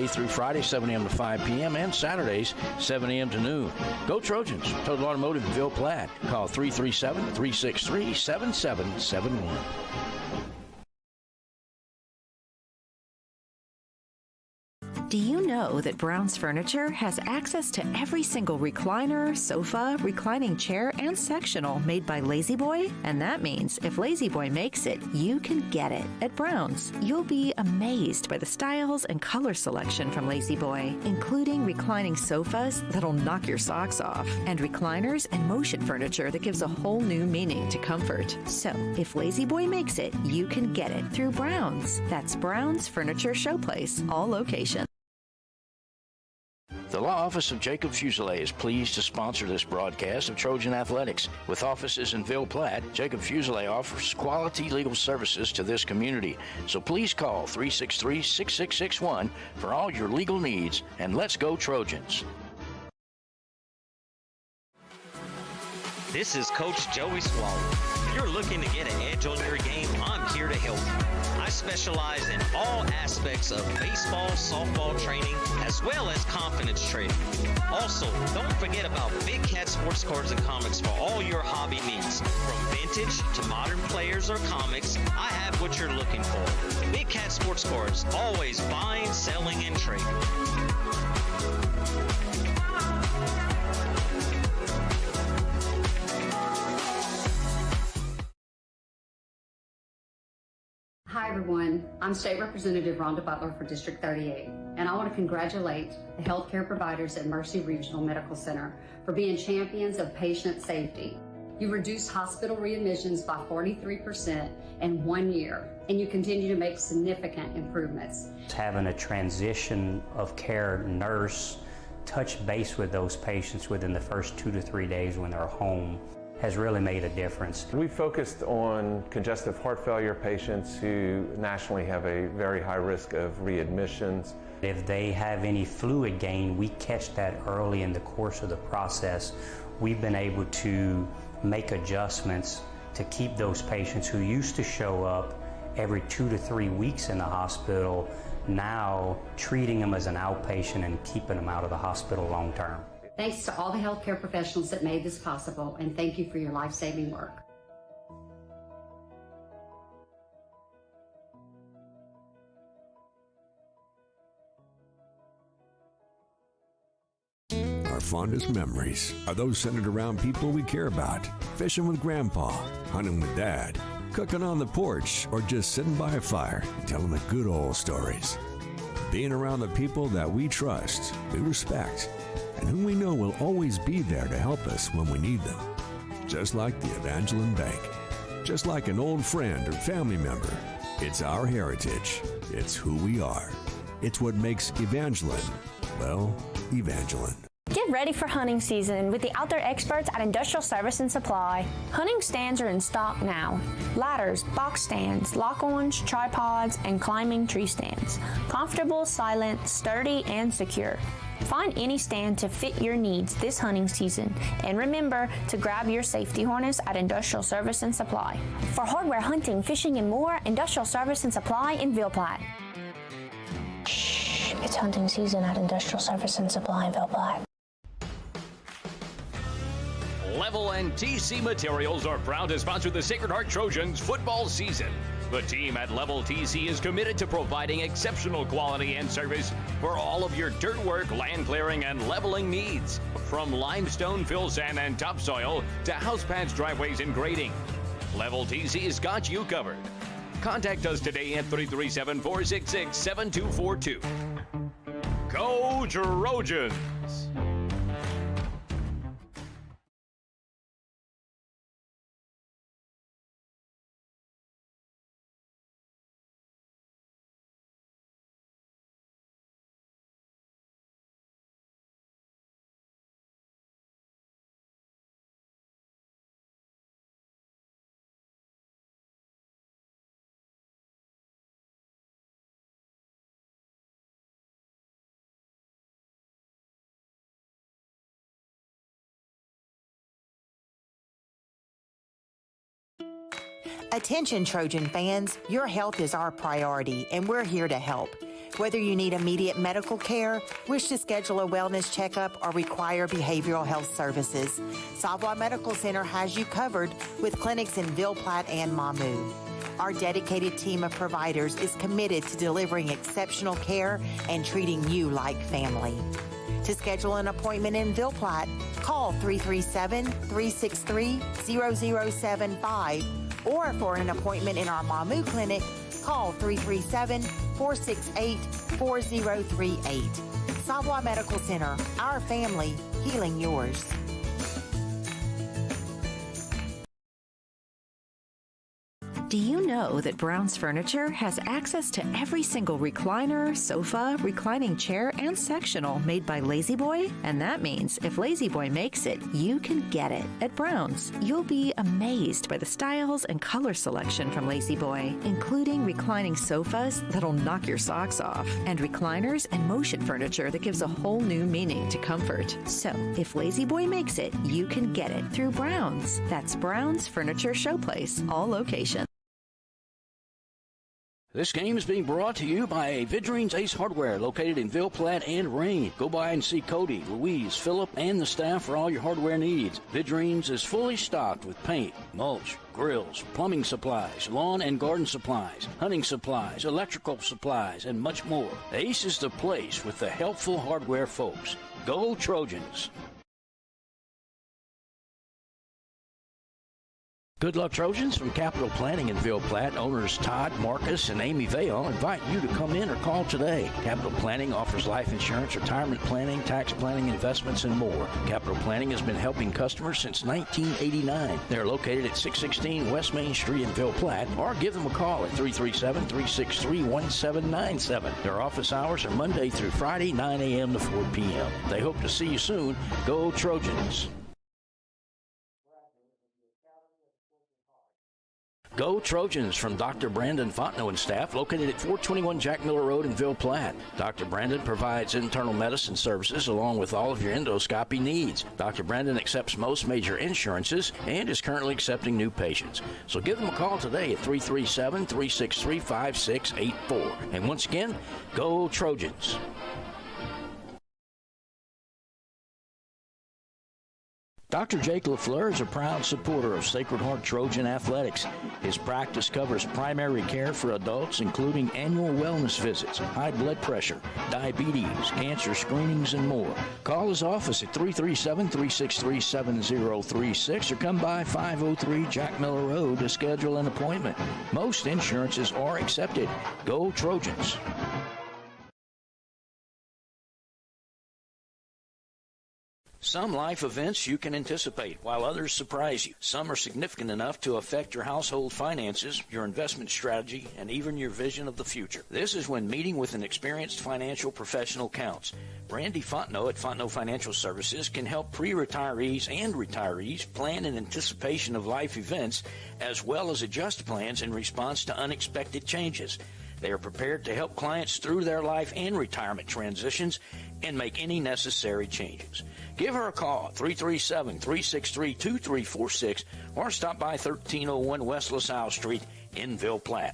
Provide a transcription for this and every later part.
through Friday, 7 a.m. to 5 p.m. and Saturdays, 7 a.m. to noon. Go Trojans. Total Automotive in Ville Platte. Call 337-363-7771. Do you know that Brown's Furniture has access to every single recliner, sofa, reclining chair, and sectional made by Lazy Boy? And that means if Lazy Boy makes it, you can get it at Brown's. You'll be amazed by the styles and color selection from Lazy Boy, including reclining sofas that'll knock your socks off, and recliners and motion furniture that gives a whole new meaning to comfort. So, if Lazy Boy makes it, you can get it through Brown's. That's Brown's Furniture Showplace, all locations. The Law Office of Jacob Fuselier is pleased to sponsor this broadcast of Trojan Athletics. With offices in Ville Platte, Jacob Fuselier offers quality legal services to this community. So please call 363-6661 for all your legal needs, and let's go Trojans. This is Coach Joey Swallow. If you're looking to get an edge on your game, I'm here to help you. I specialize in all aspects of baseball, softball training, as well as confidence training. Also, don't forget about Big Cat sports cards and comics for all your hobby needs. From vintage to modern players or comics, I have what you're looking for. Big Cat sports cards, always buying, selling, and trading. Hi everyone, I'm State Representative Rhonda Butler for District 38, and I want to congratulate the healthcare providers at Mercy Regional Medical Center for being champions of patient safety. You reduced hospital readmissions by 43% in 1 year, and you continue to make significant improvements. Having a transition of care nurse touch base with those patients within the first 2 to 3 days when they're home has really made a difference. We focused on congestive heart failure patients who nationally have a very high risk of readmissions. If they have any fluid gain, we catch that early in the course of the process. We've been able to make adjustments to keep those patients who used to show up every 2 to 3 weeks in the hospital, now treating them as an outpatient and keeping them out of the hospital long term. Thanks to all the healthcare professionals that made this possible, and thank you for your life-saving work. Our fondest memories are those centered around people we care about. Fishing with Grandpa, hunting with Dad, cooking on the porch, or just sitting by a fire and telling the good old stories. Being around the people that we trust, we respect, and whom we know will always be there to help us when we need them. Just like the Evangeline Bank. Just like an old friend or family member. It's our heritage. It's who we are. It's what makes Evangeline, well, Evangeline. Get ready for hunting season with the outdoor experts at Industrial Service and Supply. Hunting stands are in stock now. Ladders, box stands, lock-ons, tripods, and climbing tree stands. Comfortable, silent, sturdy, and secure. Find any stand to fit your needs this hunting season. And remember to grab your safety harness at Industrial Service and Supply. For hardware hunting, fishing, and more, Industrial Service and Supply in Ville Platte. Shh, it's hunting season at Industrial Service and Supply in Ville Platte. Level and TC Materials are proud to sponsor the Sacred Heart Trojans football season. The team at Level TC is committed to providing exceptional quality and service for all of your dirt work, land clearing, and leveling needs. From limestone, fill sand, and topsoil to house pads, driveways, and grading. Level TC's got you covered. Contact us today at 337-466-7242. Go Trojans! Attention Trojan fans, your health is our priority and we're here to help. Whether you need immediate medical care, wish to schedule a wellness checkup, or require behavioral health services, Savoy Medical Center has you covered with clinics in Ville Platte and Mamou. Our dedicated team of providers is committed to delivering exceptional care and treating you like family. To schedule an appointment in Ville Platte, call 337-363-0075, or for an appointment in our Mamou clinic, call 337-468-4038. Savoy Medical Center, our family, healing yours. Do you know that Brown's Furniture has access to every single recliner, sofa, reclining chair, and sectional made by Lazy Boy? And that means if Lazy Boy makes it, you can get it. At Brown's, you'll be amazed by the styles and color selection from Lazy Boy, including reclining sofas that'll knock your socks off, and recliners and motion furniture that gives a whole new meaning to comfort. So, if Lazy Boy makes it, you can get it through Brown's. That's Brown's Furniture Showplace, all locations. This game is being brought to you by Vidrine's Ace Hardware, located in Ville Platte and Rain. Go by and see Cody, Louise, Philip, and the staff for all your hardware needs. Vidrine's is fully stocked with paint, mulch, grills, plumbing supplies, lawn and garden supplies, hunting supplies, electrical supplies, and much more. Ace is the place with the helpful hardware folks. Go Trojans! Good luck, Trojans. From Capital Planning in Ville Platte, owners Todd, Marcus, and Amy Vale invite you to come in or call today. Capital Planning offers life insurance, retirement planning, tax planning, investments, and more. Capital Planning has been helping customers since 1989. They're located at 616 West Main Street in Ville Platte, or give them a call at 337-363-1797. Their office hours are Monday through Friday, 9 a.m. to 4 p.m. They hope to see you soon. Go Trojans! Go Trojans from Dr. Brandon Fontenot and staff, located at 421 Jack Miller Road in Ville Platte. Dr. Brandon provides internal medicine services along with all of your endoscopy needs. Dr. Brandon accepts most major insurances and is currently accepting new patients. So give them a call today at 337-363-5684. And once again, go Trojans! Dr. Jake LaFleur is a proud supporter of Sacred Heart Trojan Athletics. His practice covers primary care for adults, including annual wellness visits, high blood pressure, diabetes, cancer screenings, and more. Call his office at 337-363-7036 or come by 503 Jack Miller Road to schedule an appointment. Most insurances are accepted. Go Trojans! Some life events you can anticipate, while others surprise you. Some are significant enough to affect your household finances, your investment strategy, and even your vision of the future. This is when meeting with an experienced financial professional counts. Brandy Fontenot at Fontenot Financial Services can help pre-retirees and retirees plan in anticipation of life events, as well as adjust plans in response to unexpected changes. They are prepared to help clients through their life and retirement transitions and make any necessary changes. Give her a call, 337-363-2346, or stop by 1301 West LaSalle Street in Ville Platte.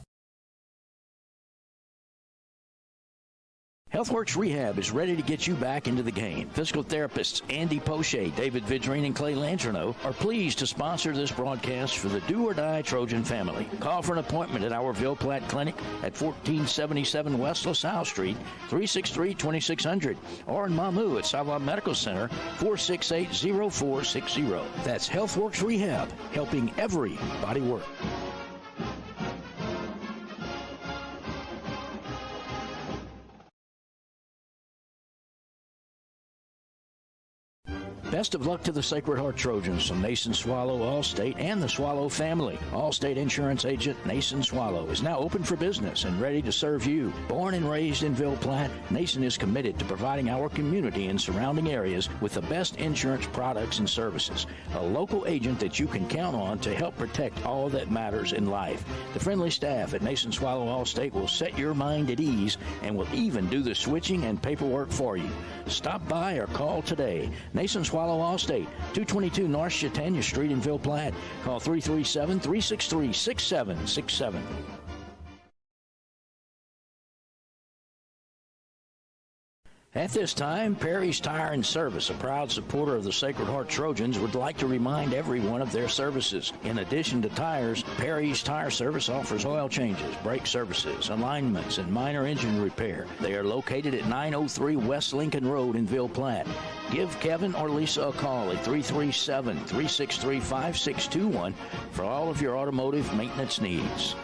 HealthWorks Rehab is ready to get you back into the game. Physical therapists Andy Poche, David Vidrine, and Clay Langerneau are pleased to sponsor this broadcast for the do-or-die Trojan family. Call for an appointment at our Ville Platte Clinic at 1477 West LaSalle Street, 363-2600, or in Mamou at Savoy Medical Center, 468-0460. That's HealthWorks Rehab, helping everybody work. Best of luck to the Sacred Heart Trojans from Nason Swallow Allstate and the Swallow family. Allstate Insurance Agent Nason Swallow is now open for business and ready to serve you. Born and raised in Ville Platte, Nason is committed to providing our community and surrounding areas with the best insurance products and services. A local agent that you can count on to help protect all that matters in life. The friendly staff at Nason Swallow Allstate will set your mind at ease and will even do the switching and paperwork for you. Stop by or call today. Nason Swallow Allstate, 222 North Chautauqua Street in Ville Platte. Call 337-363-6767. At this time, Perry's Tire and Service, a proud supporter of the Sacred Heart Trojans, would like to remind everyone of their services. In addition to tires, Perry's Tire Service offers oil changes, brake services, alignments, and minor engine repair. They are located at 903 West Lincoln Road in Ville Platte. Give Kevin or Lisa a call at 337-363-5621 for all of your automotive maintenance needs.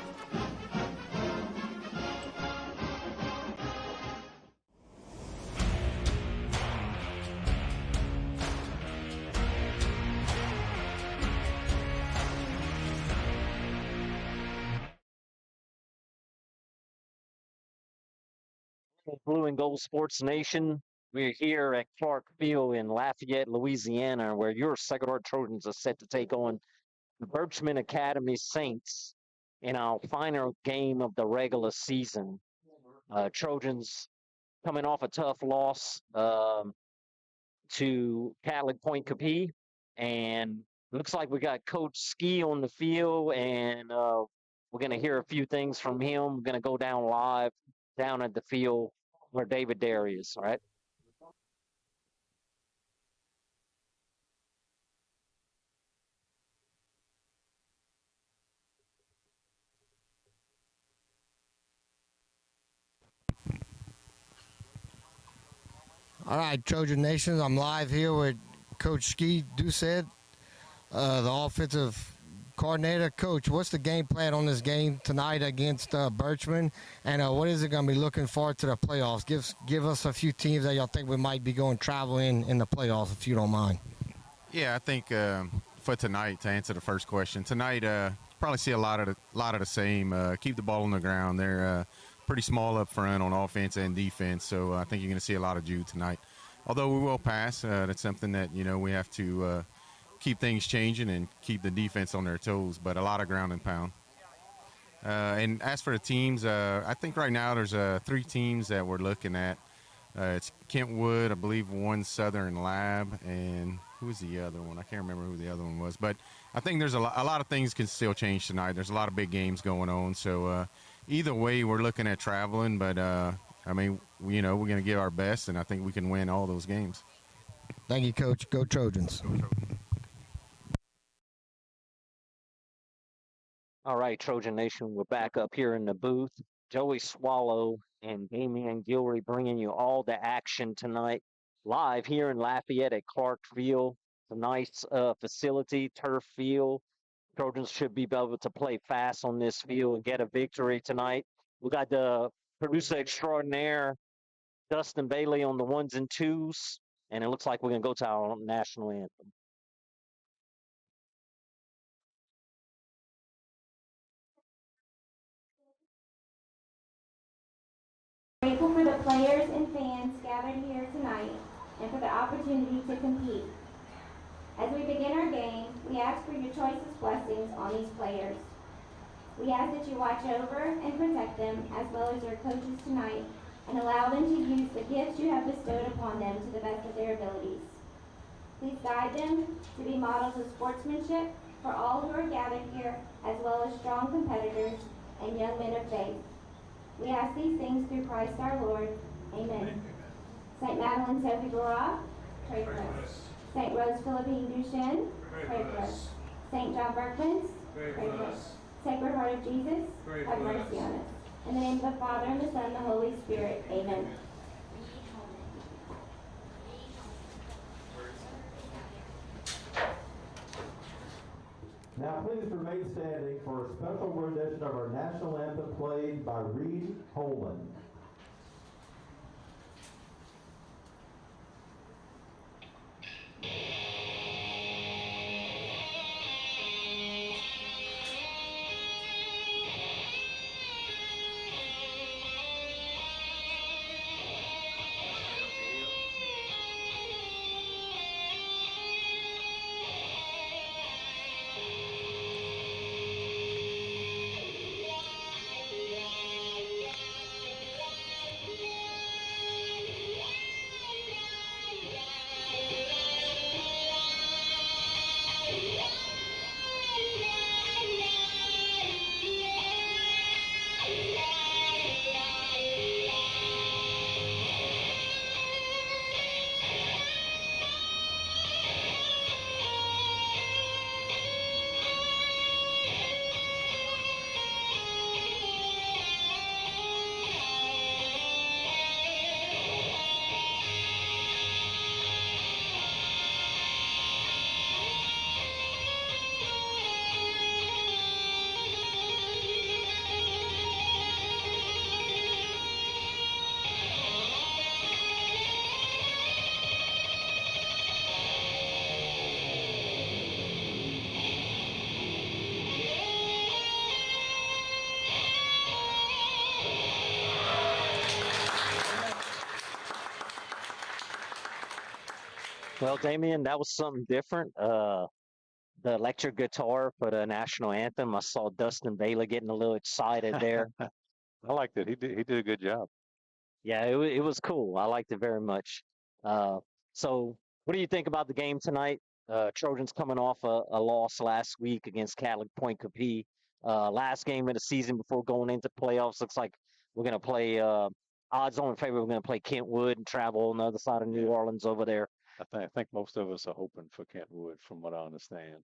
Blue and Gold Sports Nation. We're here at Clark Field in Lafayette, Louisiana, where your Sacred Heart Trojans are set to take on the Berchmans Academy Saints in our final game of the regular season. Trojans coming off a tough loss to Catholic Point Capee, and looks like we got Coach Ski on the field, and we're going to hear a few things from him. We're going to go down live down at the field where David Derry is, all right? All right, Trojan Nations, I'm live here with Coach Ski Doucette, the offensive coordinator. Coach, what's the game plan on this game tonight against Berchmans, and what is it going to be looking forward to the playoffs? Give us a few teams that y'all think we might be going traveling in the playoffs, if you don't mind. Yeah, I think for tonight, to answer the first question, tonight probably see a lot of the same. Keep the ball on the ground. They're pretty small up front on offense and defense, so I think you're going to see a lot of Jude tonight. Although we will pass, that's something that we have to keep things changing and keep the defense on their toes, but a lot of ground and pound. And as for the teams, I think right now there's 3 teams that we're looking at. It's Kentwood, I believe one Southern Lab, and who was the other one? I can't remember who the other one was. But I think there's a lot of things can still change tonight. There's a lot of big games going on. So either way, we're looking at traveling. But, I mean, we're going to give our best, and I think we can win all those games. Thank you, Coach. Go Trojans. Go Trojans. All right, Trojan Nation, we're back up here in the booth. Joey Swallow and Damian Gilry bringing you all the action tonight, live here in Lafayette at Clark Field. It's a nice facility, turf field. Trojans should be able to play fast on this field and get a victory tonight. We got the producer extraordinaire, Dustin Bailey, on the 1s and 2s, and it looks like we're going to go to our national anthem. Grateful for the players and fans gathered here tonight and for the opportunity to compete. As we begin our game, we ask for your choicest blessings on these players. We ask that you watch over and protect them as well as your coaches tonight and allow them to use the gifts you have bestowed upon them to the best of their abilities. Please guide them to be models of sportsmanship for all who are gathered here, as well as strong competitors and young men of faith. We ask these things through Christ our Lord. Amen. St. Madeline Sophie Barak, pray for us. St. Rose Philippine Duchenne, pray for us. St. John Berchmans, pray for us. Sacred Heart of Jesus, have mercy on us. In the name of the Father, and the Son, and the Holy Spirit. Amen. Now please remain standing for a special rendition of our national anthem played by Reed Holman. Well, Damien, that was something different. The electric guitar for the national anthem. I saw Dustin Bailey getting a little excited there. I liked it. He did a good job. Yeah, it was cool. I liked it very much. Uh, so, what do you think about the game tonight? Trojans coming off a loss last week against Catholic Point Capee. Last game of the season before going into playoffs. Looks like we're going to play odds on favor. We're going to play Kentwood and travel on the other side of New Orleans over there. I think most of us are hoping for Kentwood, from what I understand.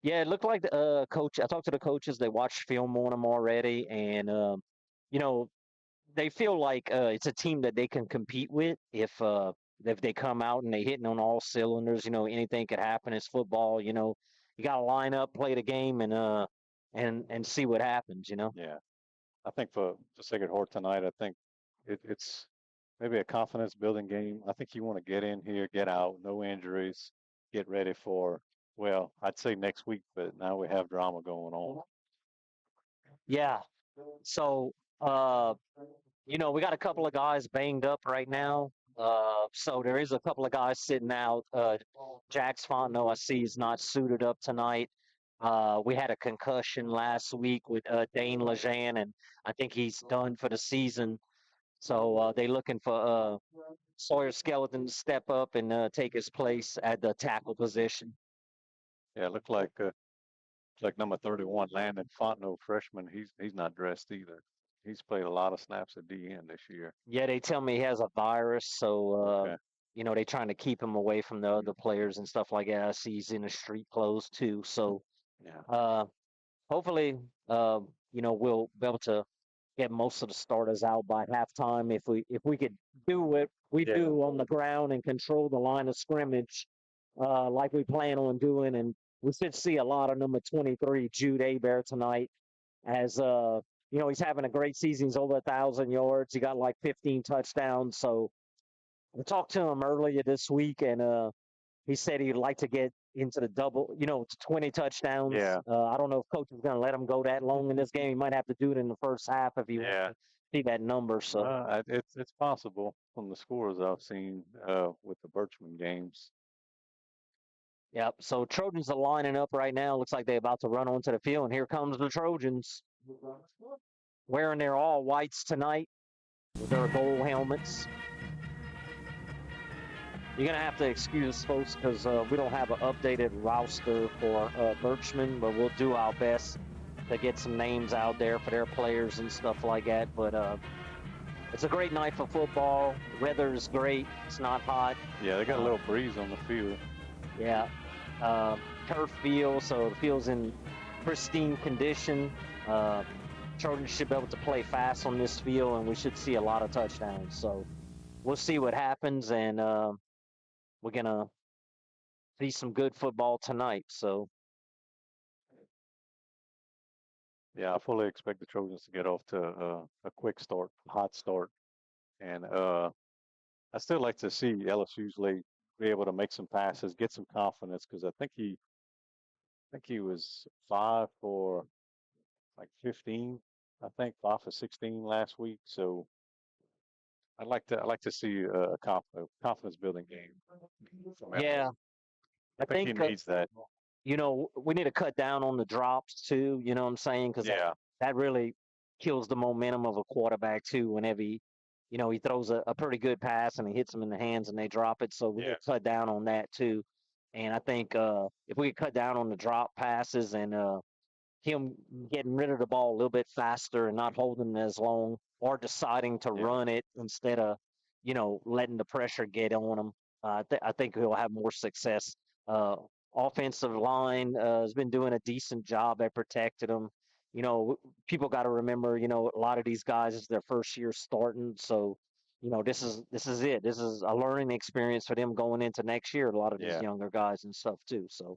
Yeah, it looked like the coach. I talked to the coaches. They watched film on them already, and you know, they feel like it's a team that they can compete with if they come out and they hitting on all cylinders. Anything could happen. It's football. You got to line up, play the game, and see what happens. Yeah, I think for Sacred Heart tonight, I think it's maybe a confidence building game. I think you want to get in here, get out, no injuries, get ready for, well, I'd say next week, but now we have drama going on. Yeah. So, we got a couple of guys banged up right now. So there is a couple of guys sitting out. Jax Fontenot, I see, is not suited up tonight. We had a concussion last week with Dane Lejean, and I think he's done for the season. So they looking for Sawyer Skeleton to step up and take his place at the tackle position. Yeah, it looked like number 31, Landon Fontenot, freshman. He's not dressed either. He's played a lot of snaps at DN this year. Yeah, they tell me he has a virus, so they're trying to keep him away from the other players and stuff like that. I see he's in the street clothes too. So hopefully, we'll be able to get most of the starters out by halftime. If we could do what we do on the ground and control the line of scrimmage, like we plan on doing, and we should see a lot of number 23 Jude Hebert tonight. As he's having a great season. He's over 1,000 yards. He got like 15 touchdowns. So I talked to him earlier this week, and he said he'd like to get into the double, to 20 touchdowns. Yeah. I don't know if coach is going to let him go that long in this game. He might have to do it in the first half if he wants to see that number. So it's possible from the scores I've seen with the Berchman games. Yep. So Trojans are lining up right now. Looks like they're about to run onto the field, and here comes the Trojans, wearing their all whites tonight with their gold helmets. You're going to have to excuse us, folks, because we don't have an updated roster for Berchman, but we'll do our best to get some names out there for their players and stuff like that. But it's a great night for football. The weather is great. It's not hot. Yeah, they got a little breeze on the field. Yeah. Turf field, so the field's in pristine condition. Trojans should be able to play fast on this field, and we should see a lot of touchdowns. So we'll see what happens, and we're going to see some good football tonight. So, yeah, I fully expect the Trojans to get off to a quick start, hot start. And I still like to see Ellis Usley be able to make some passes, get some confidence, because I think he was 5 for like 15. I think 5 for 16 last week. So I'd like to see a confidence building game. Yeah, I think he needs that. We need to cut down on the drops too. You know what I'm saying? Because that really kills the momentum of a quarterback too. Whenever he throws a pretty good pass and he hits them in the hands and they drop it. So we need to cut down on that too. And I think if we could cut down on the drop passes and him getting rid of the ball a little bit faster and not holding it as long, or deciding to run it instead of, letting the pressure get on him, I think he'll have more success. Offensive line has been doing a decent job at protecting him. People got to remember, a lot of these guys is their first year starting, so this is it. This is a learning experience for them going into next year. A lot of these younger guys and stuff too. So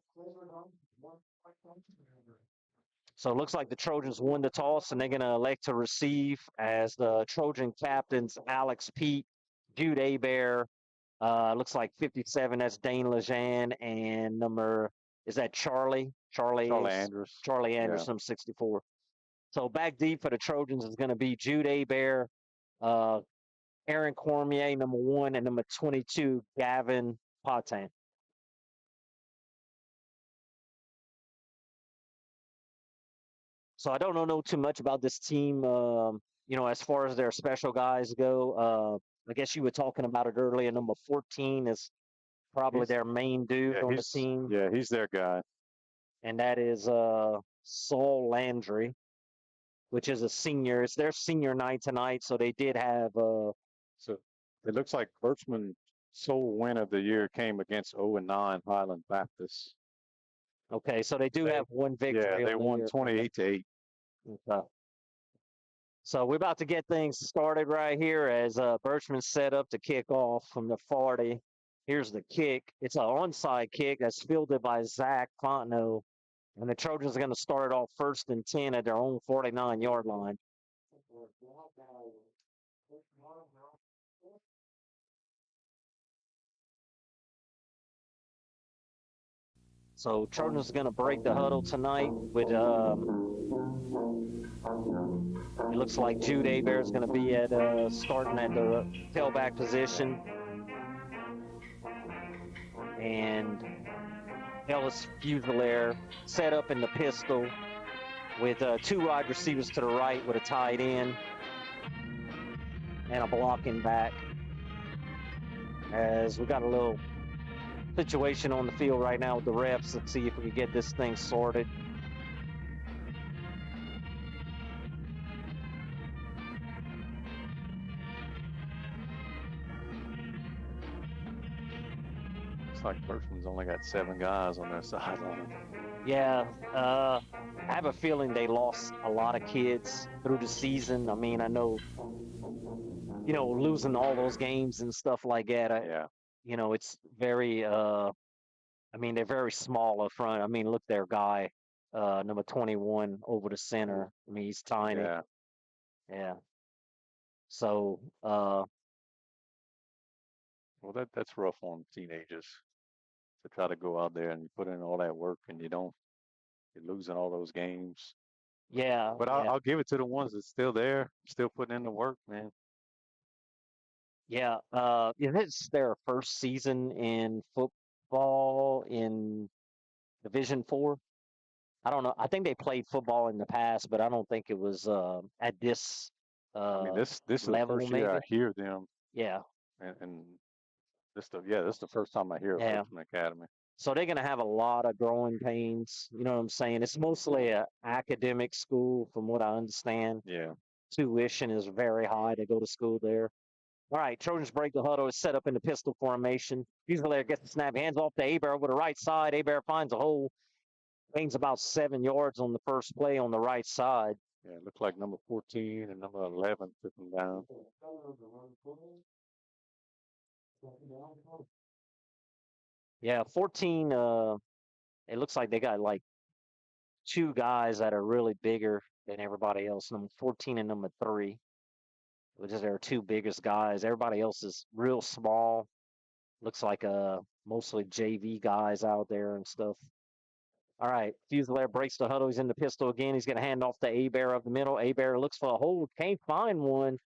it looks like the Trojans won the toss, and they're going to elect to receive as the Trojan captains Alex Pete, Jude Hebert. Looks like 57, that's Dane Lejean, and is that Charlie? Charlie Andrews. Charlie Anderson, 64. So back deep for the Trojans is going to be Jude Hebert, Aaron Cormier, number 1, and number 22, Gavin Patan. So I don't know too much about this team, as far as their special guys go. I guess you were talking about it earlier. Number 14 is probably their main dude on the team. Yeah, he's their guy. And that is Saul Landry, which is a senior. It's their senior night tonight, so they did have. So it looks like Berchmans' sole win of the year came against 0-9 Highland Baptist. Okay, so they do have one victory. Yeah, they won 28-8. Okay. So we're about to get things started right here as Berchmans set up to kick off from the 40. Here's the kick. It's an onside kick that's fielded by Zach Fontenot. And the Trojans are going to start off 1st and 10 at their own 49-yard line. So Trojans are going to break the huddle tonight with, it looks like Jude Hebert is going to be at starting at the tailback position. And Ellis Fusilier set up in the pistol with 2 wide receivers to the right with a tight end and a blocking back. As we got a little situation on the field right now with the refs. Let's see if we can get this thing sorted. Looks like Berchmans only got 7 guys on their sideline. Yeah, I have a feeling they lost a lot of kids through the season. I mean, I know, losing all those games and stuff like that. Yeah. It's very, they're very small up front. I mean, look, their guy, number 21 over the center. I mean, he's tiny. Yeah. Yeah. So, well, that's rough on teenagers to try to go out there and you put in all that work and you're losing all those games. Yeah. But I'll give it to the ones that's still there, still putting in the work, man. Yeah, it's their first season in football in Division 4. I don't know. I think they played football in the past, but I don't think it was at this this is the level, first year I maybe. hear them. Yeah. And this is the first time I hear of Berchmans Academy. So they're going to have a lot of growing pains. You know what I'm saying? It's mostly an academic school, from what I understand. Yeah. Tuition is very high to go to school there. All right, Trojans break the huddle. It's set up in the pistol formation. Fusilier gets the snap, hands off to Hebert over the right side. Hebert finds a hole. Gains about 7 yards on the first play on the right side. Yeah, it looked like number 14 and number 11 took him down. Yeah, 14, it looks like they got like 2 guys that are really bigger than everybody else. Number 14 and number 3. Which is their 2 biggest guys. Everybody else is real small. Looks like mostly JV guys out there and stuff. All right, Fusilier breaks the huddle. He's in the pistol again. He's going to hand off to Hebert of the middle. Hebert looks for a hole. Can't find one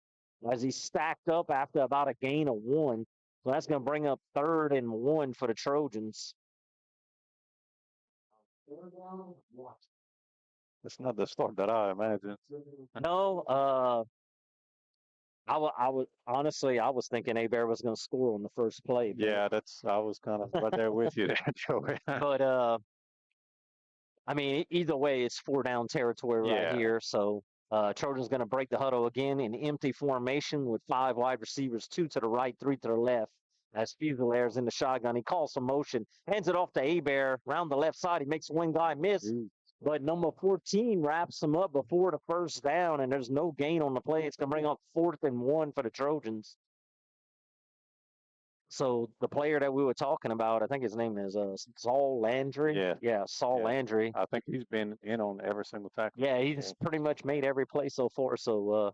as he's stacked up after about a gain of 1. So that's going to bring up 3rd and 1 for the Trojans. That's not the start that I imagined. No, I was thinking Hebert was going to score on the first play. Yeah, I was kind of right there with you there, Joey. But, either way, it's 4-down territory right here. So Trojans going to break the huddle again in empty formation with 5 wide receivers, 2 to the right, 3 to the left. As Fusilier's in the shotgun, he calls some motion, hands it off to Hebert around the left side. He makes one guy miss. But number 14 wraps him up before the first down, and there's no gain on the play. It's going to bring up 4th and 1 for the Trojans. So the player that we were talking about, I think his name is Saul Landry. Yeah, Saul Landry. I think he's been in on every single tackle. Yeah, he's pretty much made every play so far. So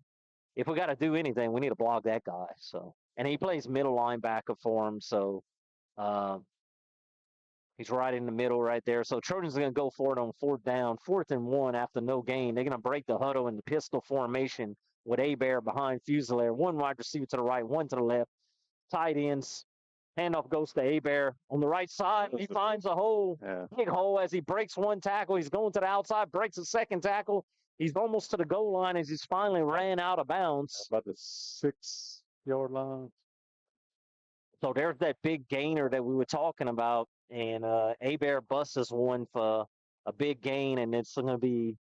if we got to do anything, we need to block that guy. So, and he plays middle linebacker for him. So he's right in the middle right there. So Trojans are going to go for it on 4th down, 4th and 1 after no gain. They're going to break the huddle in the pistol formation with Hebert behind Fusilier. 1 wide receiver to the right, 1 to the left. Tight ends Handoff goes to Abear on the right side. He finds a hole, big hole as he breaks one tackle. He's going to the outside, breaks a second tackle. He's almost to the goal line as he's finally ran out of bounds. About the 6-yard line. So there's that big gainer that we were talking about. And Abear busts one for a big gain, and it's going to be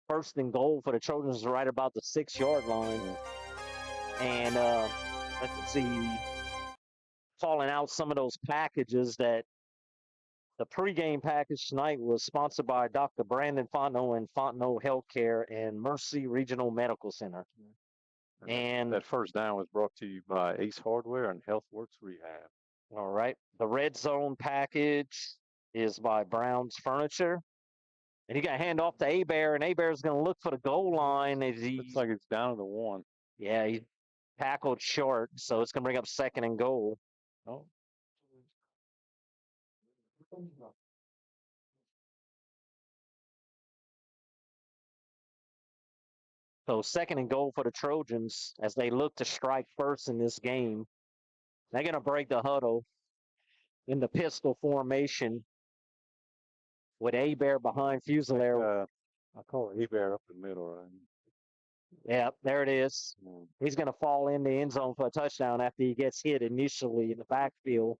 first and goal for the Trojans right about the 6-yard line. And let's see, falling out some of those packages that the pregame package tonight was sponsored by Dr. Brandon Fontenot and Fontenot Healthcare and Mercy Regional Medical Center. And that first down was brought to you by Ace Hardware and HealthWorks Rehab. All right. The red zone package is by Brown's Furniture. And he got a hand off to Abear, and Abear's going to look for the goal line. Looks like it's down to the 1. Yeah, he tackled short, so it's going to bring up second and goal. Oh. So second and goal for the Trojans as they look to strike first in this game. They're going to break the huddle in the pistol formation with Abear behind Fusilier. I call it Abear up the middle, right? Yeah, there it is. He's going to fall in the end zone for a touchdown after he gets hit initially in the backfield.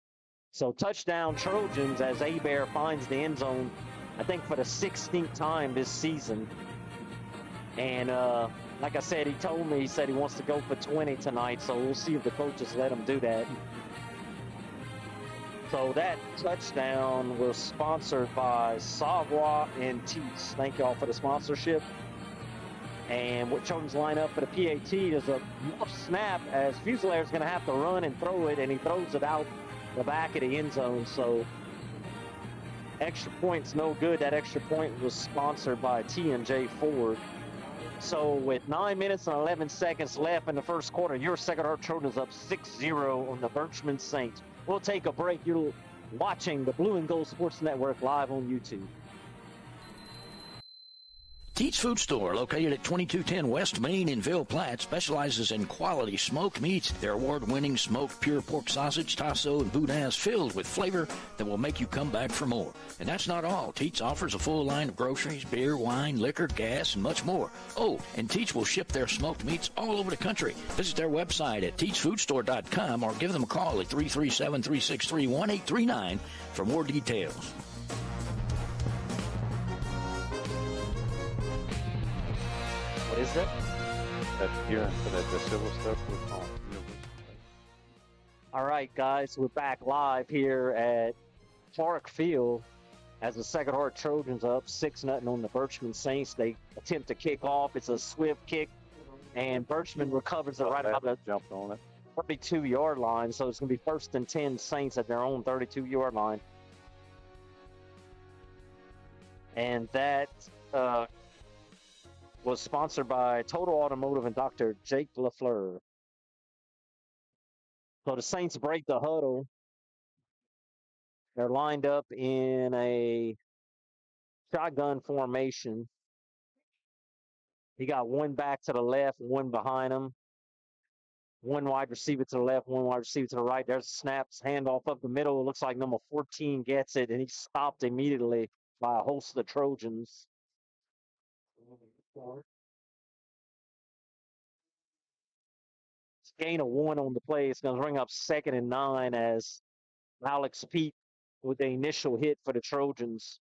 So touchdown Trojans as Abear finds the end zone, I think for the 16th time this season. And like I said, he said he wants to go for 20 tonight, so we'll see if the coaches let him do that. So that touchdown was sponsored by Savoy and Teats. Thank y'all for the sponsorship. And what Trojans line up for the PAT is a rough snap as Fusilier is going to have to run and throw it, and he throws it out the back of the end zone. So extra point's no good. That extra point was sponsored by T&J Ford. So with 9 minutes and 11 seconds left in the first quarter, your Sacred Heart Trojans up 6-0 on the Berchmans Saints. We'll take a break. You're watching the Blue and Gold Sports Network live on YouTube. Teats Food Store, located at 2210 West Main in Ville Platte, specializes in quality smoked meats. Their award-winning smoked pure pork sausage, tasso, and boudin is filled with flavor that will make you come back for more. And that's not all. Teats offers a full line of groceries, beer, wine, liquor, gas, and much more. Oh, and Teats will ship their smoked meats all over the country. Visit their website at teatsfoodstore.com or give them a call at 337-363-1839 for more details. What is it? That hearing for the civil stuff was on. All right, guys, we're back live here at Park Field as the Sacred Heart Trojans up 6-0 on the Berchmans Saints. They attempt to kick off. It's a swift kick, and Berchman recovers it right about the jumped on it. 32-yard line. So it's going to be first and 10 Saints at their own 32-yard line. And that was sponsored by Total Automotive and Dr. Jake LaFleur. So the Saints break the huddle. They're lined up in a shotgun formation. He got one back to the left, one behind him. One wide receiver to the left, one wide receiver to the right. There's snaps, handoff up the middle. It looks like number 14 gets it, and he's stopped immediately by a host of the Trojans. Gain of 1 on the play. It's going to bring up 2nd and 9 as Alex Pete with the initial hit for the Trojans.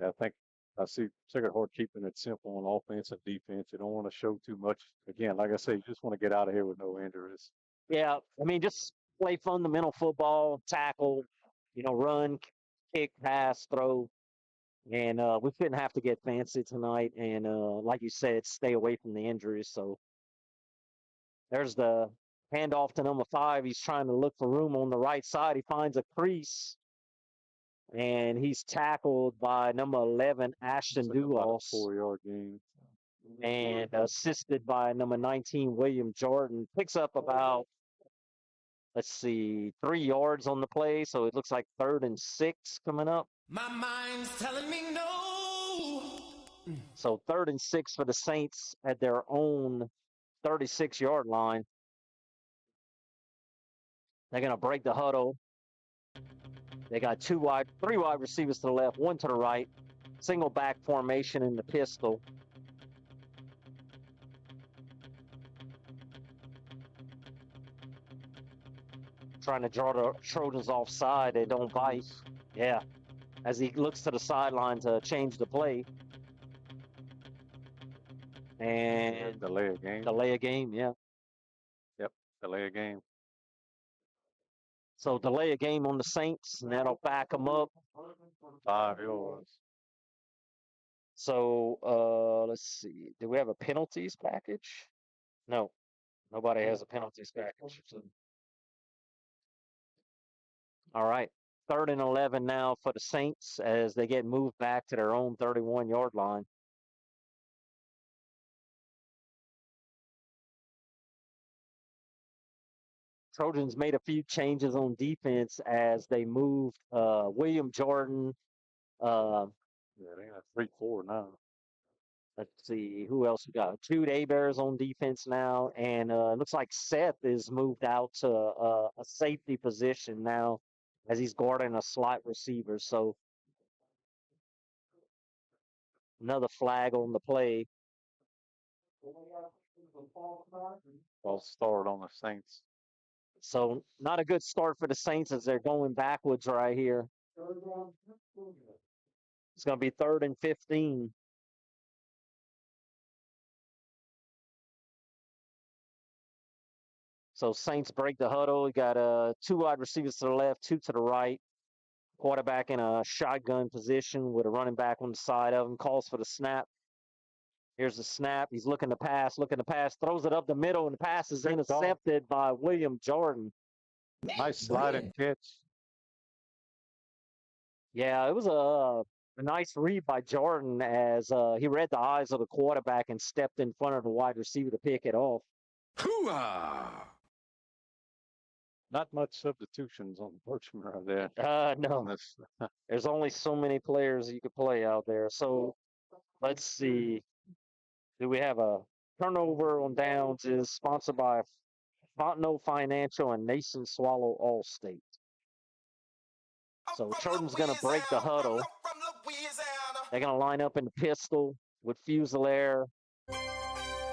Yeah, I see Sacred Heart keeping it simple on offense and defense. You don't want to show too much. Again, like I say, you just want to get out of here with no injuries. Yeah, I mean, just play fundamental football, tackle, run, kick, pass, throw. And we shouldn't have to get fancy tonight. And like you said, stay away from the injuries. So there's the handoff to number 5. He's trying to look for room on the right side. He finds a crease. And he's tackled by number 11, Ashton Dulos. 4-yard gain. And assisted by number 19, William Jordan. Picks up about, 3 yards on the play. So it looks like 3rd and 6 coming up. My mind's telling me no. So 3rd and 6 for the Saints at their own 36-yard line. They're going to break the huddle. They got three wide receivers to the left, one to the right. Single back formation in the pistol. Trying to draw the Trojans offside. They don't bite. Yeah. As he looks to the sideline to change the play. And delay a game. Delay a game, yeah. Yep, delay a game. So delay a game on the Saints, and that'll back them up. 5 yards. So let's see. Do we have a penalties package? No, nobody has a penalties package. So. All right, 3rd and 11 now for the Saints as they get moved back to their own 31-yard line. Trojans made a few changes on defense as they moved William Jordan. Yeah, they got 3-4 now. Let's see, who else we got? Jude Abears on defense now, and it looks like Seth is moved out to a safety position now as he's guarding a slot receiver. So another flag on the play. False start on the Saints. So not a good start for the Saints as they're going backwards right here. It's going to be 3rd and 15. So Saints break the huddle. We got 2 wide receivers to the left, 2 to the right. Quarterback in a shotgun position with a running back on the side of him. Calls for the snap. Here's the snap. He's looking to pass, throws it up the middle, and the pass is intercepted by William Jordan. Nice sliding catch. Yeah, it was a nice read by Jordan as he read the eyes of the quarterback and stepped in front of the wide receiver to pick it off. Hoo-ah! Not much substitutions on Berchmans right there. No. There's only so many players you could play out there. So let's see. Do we have a turnover on downs? Is sponsored by Fontenot Financial and Nason Swallow Allstate. So Trojan's going to break the huddle. They're going to line up in the pistol with Fusilier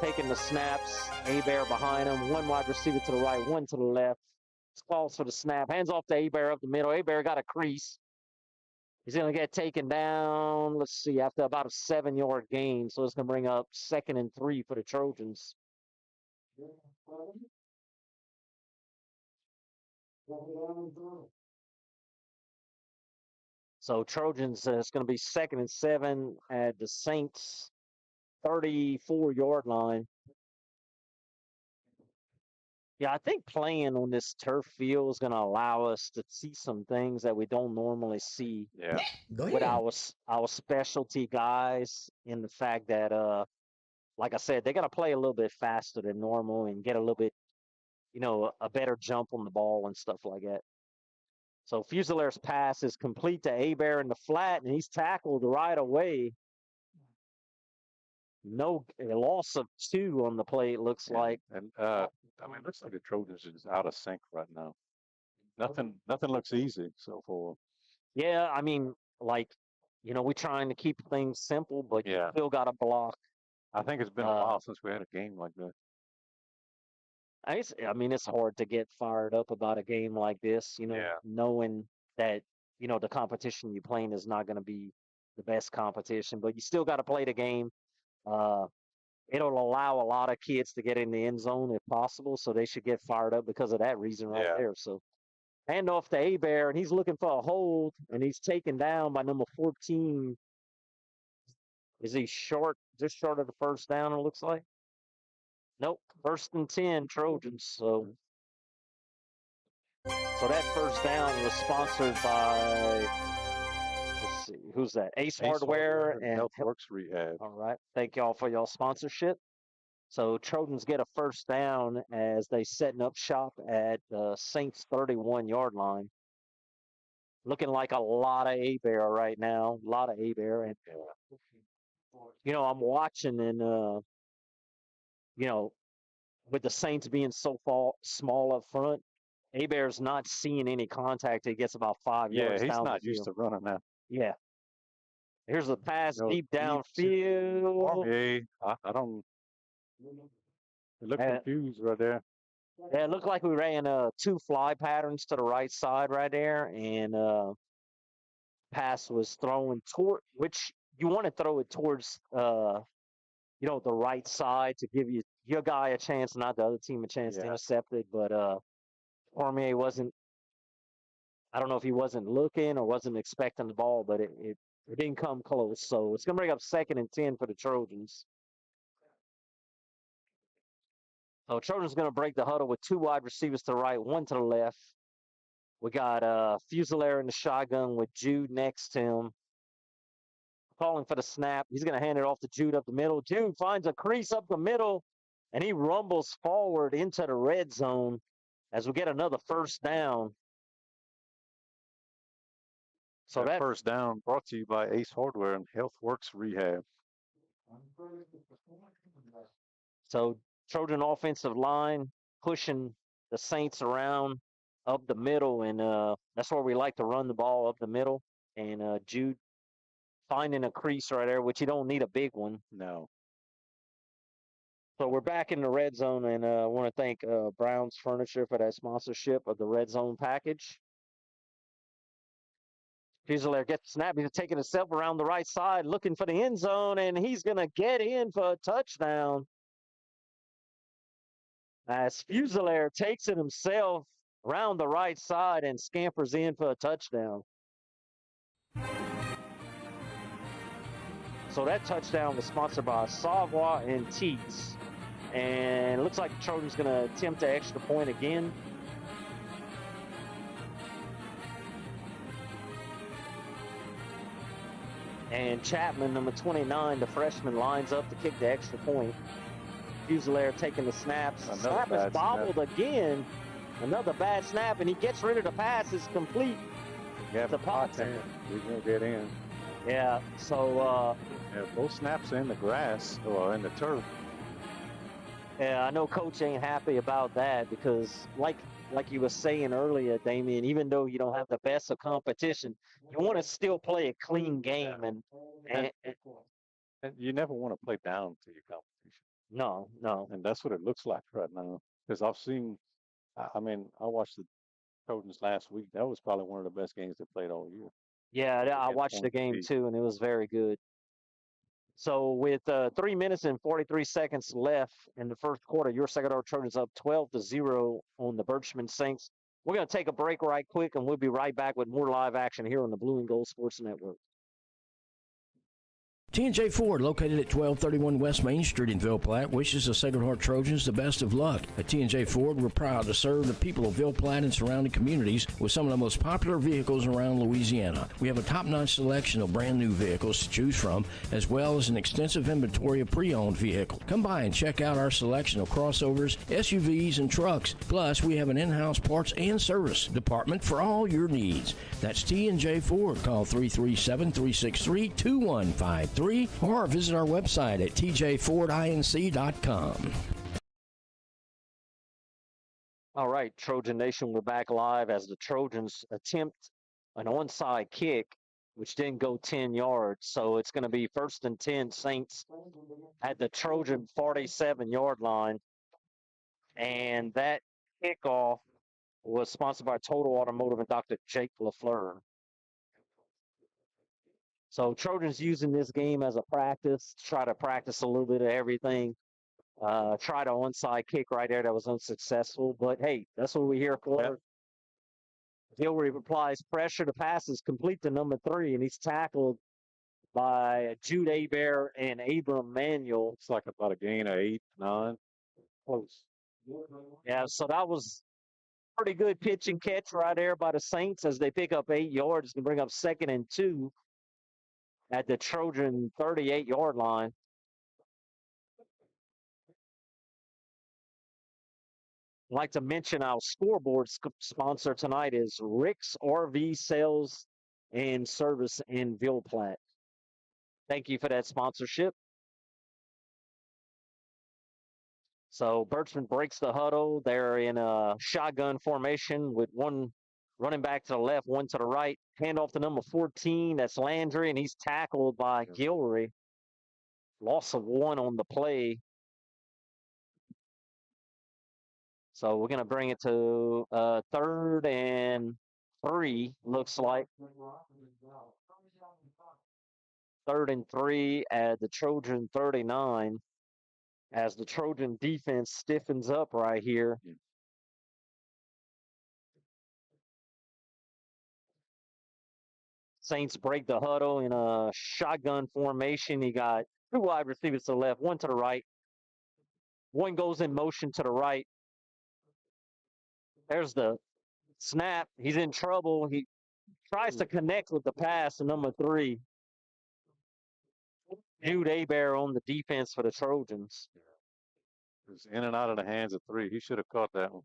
taking the snaps. Abear behind him. 1 wide receiver to the right, 1 to the left. Calls for the snap. Hands off to Abear up the middle. Abear got a crease. He's going to get taken down, let's see, after about a 7-yard gain. So it's going to bring up 2nd and 3 for the Trojans. So Trojans, it's going to be 2nd and 7 at the Saints 34-yard line. Yeah, I think playing on this turf field is going to allow us to see some things that we don't normally see. Yeah. With our specialty guys, in the fact that, like I said, they're going to play a little bit faster than normal and get a little bit, a better jump on the ball and stuff like that. So Fusilier's pass is complete to Abear in the flat, and he's tackled right away. No, a loss of 2 on the play, it looks like. And it looks like the Trojans are just out of sync right now. Nothing looks easy so far. Yeah, we're trying to keep things simple, but you still got to block. I think it's been a while since we had a game like that. It's hard to get fired up about a game like this, knowing that, the competition you're playing is not going to be the best competition, but you still got to play the game. It'll allow a lot of kids to get in the end zone if possible, so they should get fired up because of that reason right there. So hand off to Abear, and he's looking for a hold, and he's taken down by number 14. Is he just short of the first down, it looks like? Nope, 1st and 10, Trojans. So that first down was sponsored by, let's see, who's that? Ace Hardware and HealthWorks Rehab. All right, thank y'all for y'all sponsorship. So Trojans get a first down as they setting up shop at the Saints 31-yard line. Looking like a lot of Abear right now, a lot of Abear. And, I'm watching and, with the Saints being so small up front, Hebert's not seeing any contact. He gets about 5 Yeah, yards he's down not the used field. to running that. Yeah. Here's a pass No, deep deep downfield. Yeah, I don't. It looked And, confused right there. yeah, it looked like we ran 2 fly patterns to the right side right there, and pass was thrown toward which you want to throw it towards the right side to give your guy a chance, not the other team a chance to intercept it. But Cormier wasn't. I don't know if he wasn't looking or wasn't expecting the ball, but it didn't come close. So it's gonna bring up 2nd and 10 for the Trojans. So Trojans gonna break the huddle with 2 wide receivers to the right, 1 to the left. We got Fusilier in the shotgun with Jude next to him. Calling for the snap. He's going to hand it off to Jude up the middle. Jude finds a crease up the middle, and he rumbles forward into the red zone as we get another first down. So that first down brought to you by Ace Hardware and HealthWorks Rehab. So Trojan offensive line pushing the Saints around up the middle, and that's where we like to run the ball up the middle. And Jude finding a crease right there, which you don't need a big one. No. So we're back in the red zone, and I want to thank Brown's Furniture for that sponsorship of the red zone package. Fusilier gets the snap. He's taking himself around the right side, looking for the end zone, and he's going to get in for a touchdown. As Fusilier takes it himself around the right side and scampers in for a touchdown. So that touchdown was sponsored by Savoy and Teats. And it looks like the Trojans going to attempt an extra point again. And Chapman, number 29, the freshman, lines up to kick the extra point. Fusilier taking the snaps. Snap is bobbled again. Another bad snap, and he gets rid of the pass. It's complete. Yeah, the pot's in. He's going to get in. Yeah, so... both snaps in the grass or in the turf. Yeah, I know Coach ain't happy about that because, like you were saying earlier, Damian, even though you don't have the best of competition, you want to still play a clean game, and you never want to play down to your competition. No. And that's what it looks like right now. Because I've seen, I watched the Trojans last week. That was probably one of the best games they played all year. Yeah, I watched the game too, and it was very good. So with 3 minutes and 43 seconds left in the first quarter, your Second Trojans up 12-0 on the Berchmans Saints. We're going to take a break right quick, and we'll be right back with more live action here on the Blue and Gold Sports Network. T&J Ford, located at 1231 West Main Street in Ville Platte, wishes the Sacred Heart Trojans the best of luck. At T&J Ford, we're proud to serve the people of Ville Platte and surrounding communities with some of the most popular vehicles around Louisiana. We have a top-notch selection of brand-new vehicles to choose from, as well as an extensive inventory of pre-owned vehicles. Come by and check out our selection of crossovers, SUVs, and trucks. Plus, we have an in-house parts and service department for all your needs. That's T&J Ford. Call 337-363-2153. Or visit our website at tjfordinc.com. All right, Trojan Nation, we're back live as the Trojans attempt an onside kick, which didn't go 10 yards. So it's going to be 1st and 10 Saints at the Trojan 47-yard line. And that kickoff was sponsored by Total Automotive and Dr. Jake LaFleur. So Trojans using this game as a practice, try to practice a little bit of everything. Try to onside kick right there. That was unsuccessful. But, hey, that's what we're here for. Yeah. Gilreath applies pressure. The pass is complete to number 3, and he's tackled by Jude Hebert and Abram Manuel. It's like about a gain of 8, 9. Close. Yeah, so that was pretty good pitch and catch right there by the Saints as they pick up 8 yards to bring up 2nd and 2. At the Trojan 38-yard line. I'd like to mention our scoreboard sponsor tonight is Rick's RV Sales and Service in Ville Platte. Thank you for that sponsorship. So Berchman breaks the huddle. They're in a shotgun formation with one running back to the left, one to the right. Handoff to number 14. That's Landry, and he's tackled by Gilroy. Loss of 1 on the play. So we're going to bring it to 3rd and 3, looks like. 3rd and 3 at the Trojan 39 as the Trojan defense stiffens up right here. Saints break the huddle in a shotgun formation. He got 2 wide receivers to the left, 1 to the right. 1 goes in motion to the right. There's the snap. He's in trouble. He tries to connect with the pass to number 3. Jude Abear on the defense for the Trojans. It was in and out of the hands of 3. He should have caught that one.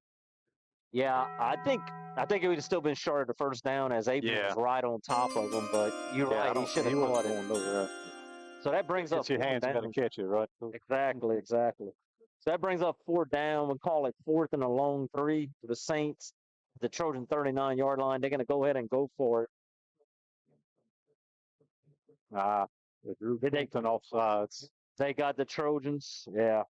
Yeah, I think it would have still been short of the first down as Abear was right on top of him, but you're right, he should have caught it. So that brings up your hands, you got to catch it, right? Exactly. So that brings up 4th down. We'll call it 4th and a long 3 to the Saints. The Trojan 39-yard line. They're going to go ahead and go for it. They drew Kingston off sides. They got the Trojans. Yeah.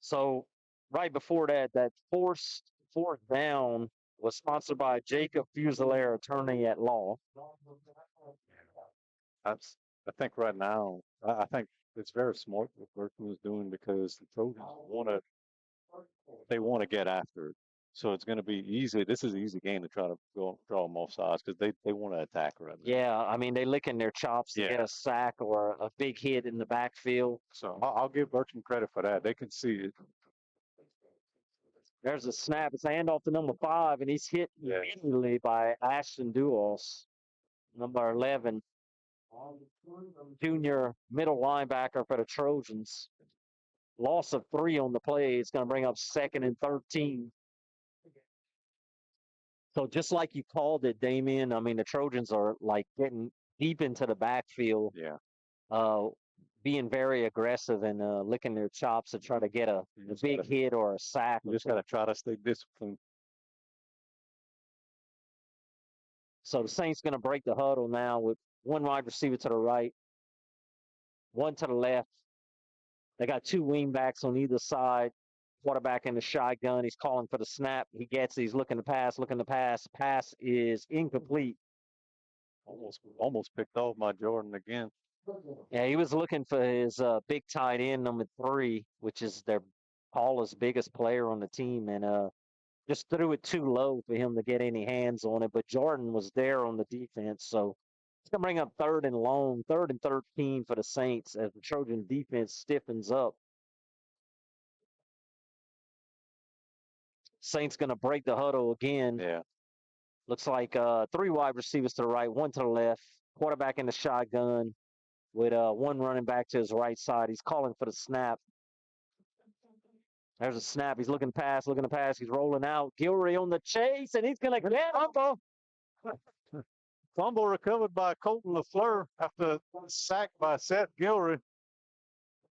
So right before that, that forced 4th down was sponsored by Jacob Fusilier, attorney at law. I think right now, I think it's very smart what Berchmans is doing because the Trojans want to get after it. So it's going to be easy. This is an easy game to try to draw them off sides because they want to attack right now. Yeah, I mean, they licking their chops to get a sack or a big hit in the backfield. So I'll give Berchman credit for that. They can see it. There's a snap. It's a handoff to number 5, and he's hit immediately by Ashton Duos, number 11, junior middle linebacker for the Trojans. Loss of 3 on the play. It's going to bring up 2nd and 13. So just like you called it, Damien, I mean, the Trojans are like getting deep into the backfield. Being very aggressive and licking their chops to try to get a big hit or a sack. You just got to try to stay disciplined. So the Saints going to break the huddle now with 1 wide receiver to the right, 1 to the left. They got 2 wingbacks on either side. Quarterback in the shotgun. He's calling for the snap. He gets it. He's looking to pass. Pass is incomplete. Almost picked off by Jordan again. Yeah, he was looking for his big tight end, number 3, which is their tallest, biggest player on the team, and just threw it too low for him to get any hands on it. But Jordan was there on the defense, so it's going to bring up 3rd and long, 3rd and 13 for the Saints as the Trojan defense stiffens up. Saints going to break the huddle again. Yeah. Looks like 3 wide receivers to the right, 1 to the left. Quarterback in the shotgun with 1 running back to his right side. He's calling for the snap. There's a snap. He's looking to pass. He's rolling out. Gilroy on the chase, and he's going to get fumble. Fumble recovered by Colton LaFleur after sacked by Seth Gilroy.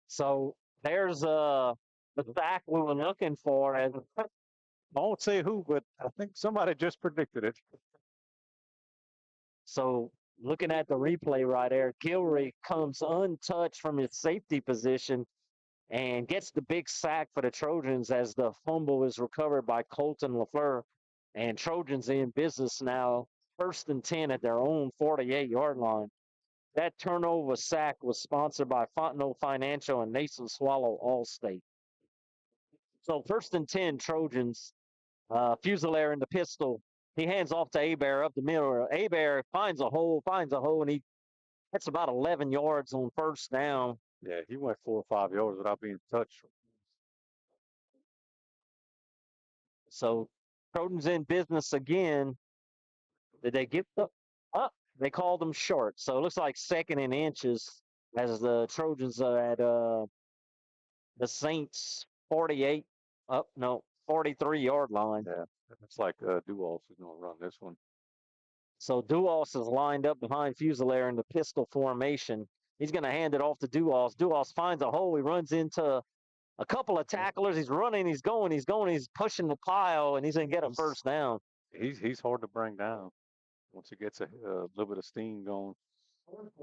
So there's the sack we were looking for. And I won't say who, but I think somebody just predicted it. So looking at the replay right there, Gilroy comes untouched from his safety position and gets the big sack for the Trojans as the fumble is recovered by Colton LaFleur. And Trojans in business now, 1st and 10 at their own 48-yard line. That turnover sack was sponsored by Fontenot Financial and Nason Swallow Allstate. So 1st and 10 Trojans. Fusilier in the pistol. He hands off to Abear up the middle. Abear finds a hole, and he gets about 11 yards on 1st down. Yeah, he went 4 or 5 yards without being touched. So Trojans in business again. Did they get the up? They called them short. So it looks like 2nd and inches as the Trojans are at the Saints 43-yard line. Yeah, it's like Duos is going to run this one. So Duos is lined up behind Fusilier in the pistol formation. He's going to hand it off to Duos. Duos finds a hole. He runs into a couple of tacklers. He's running, he's going, he's pushing the pile, and he's going to get a first down. He's hard to bring down once he gets a little bit of steam going.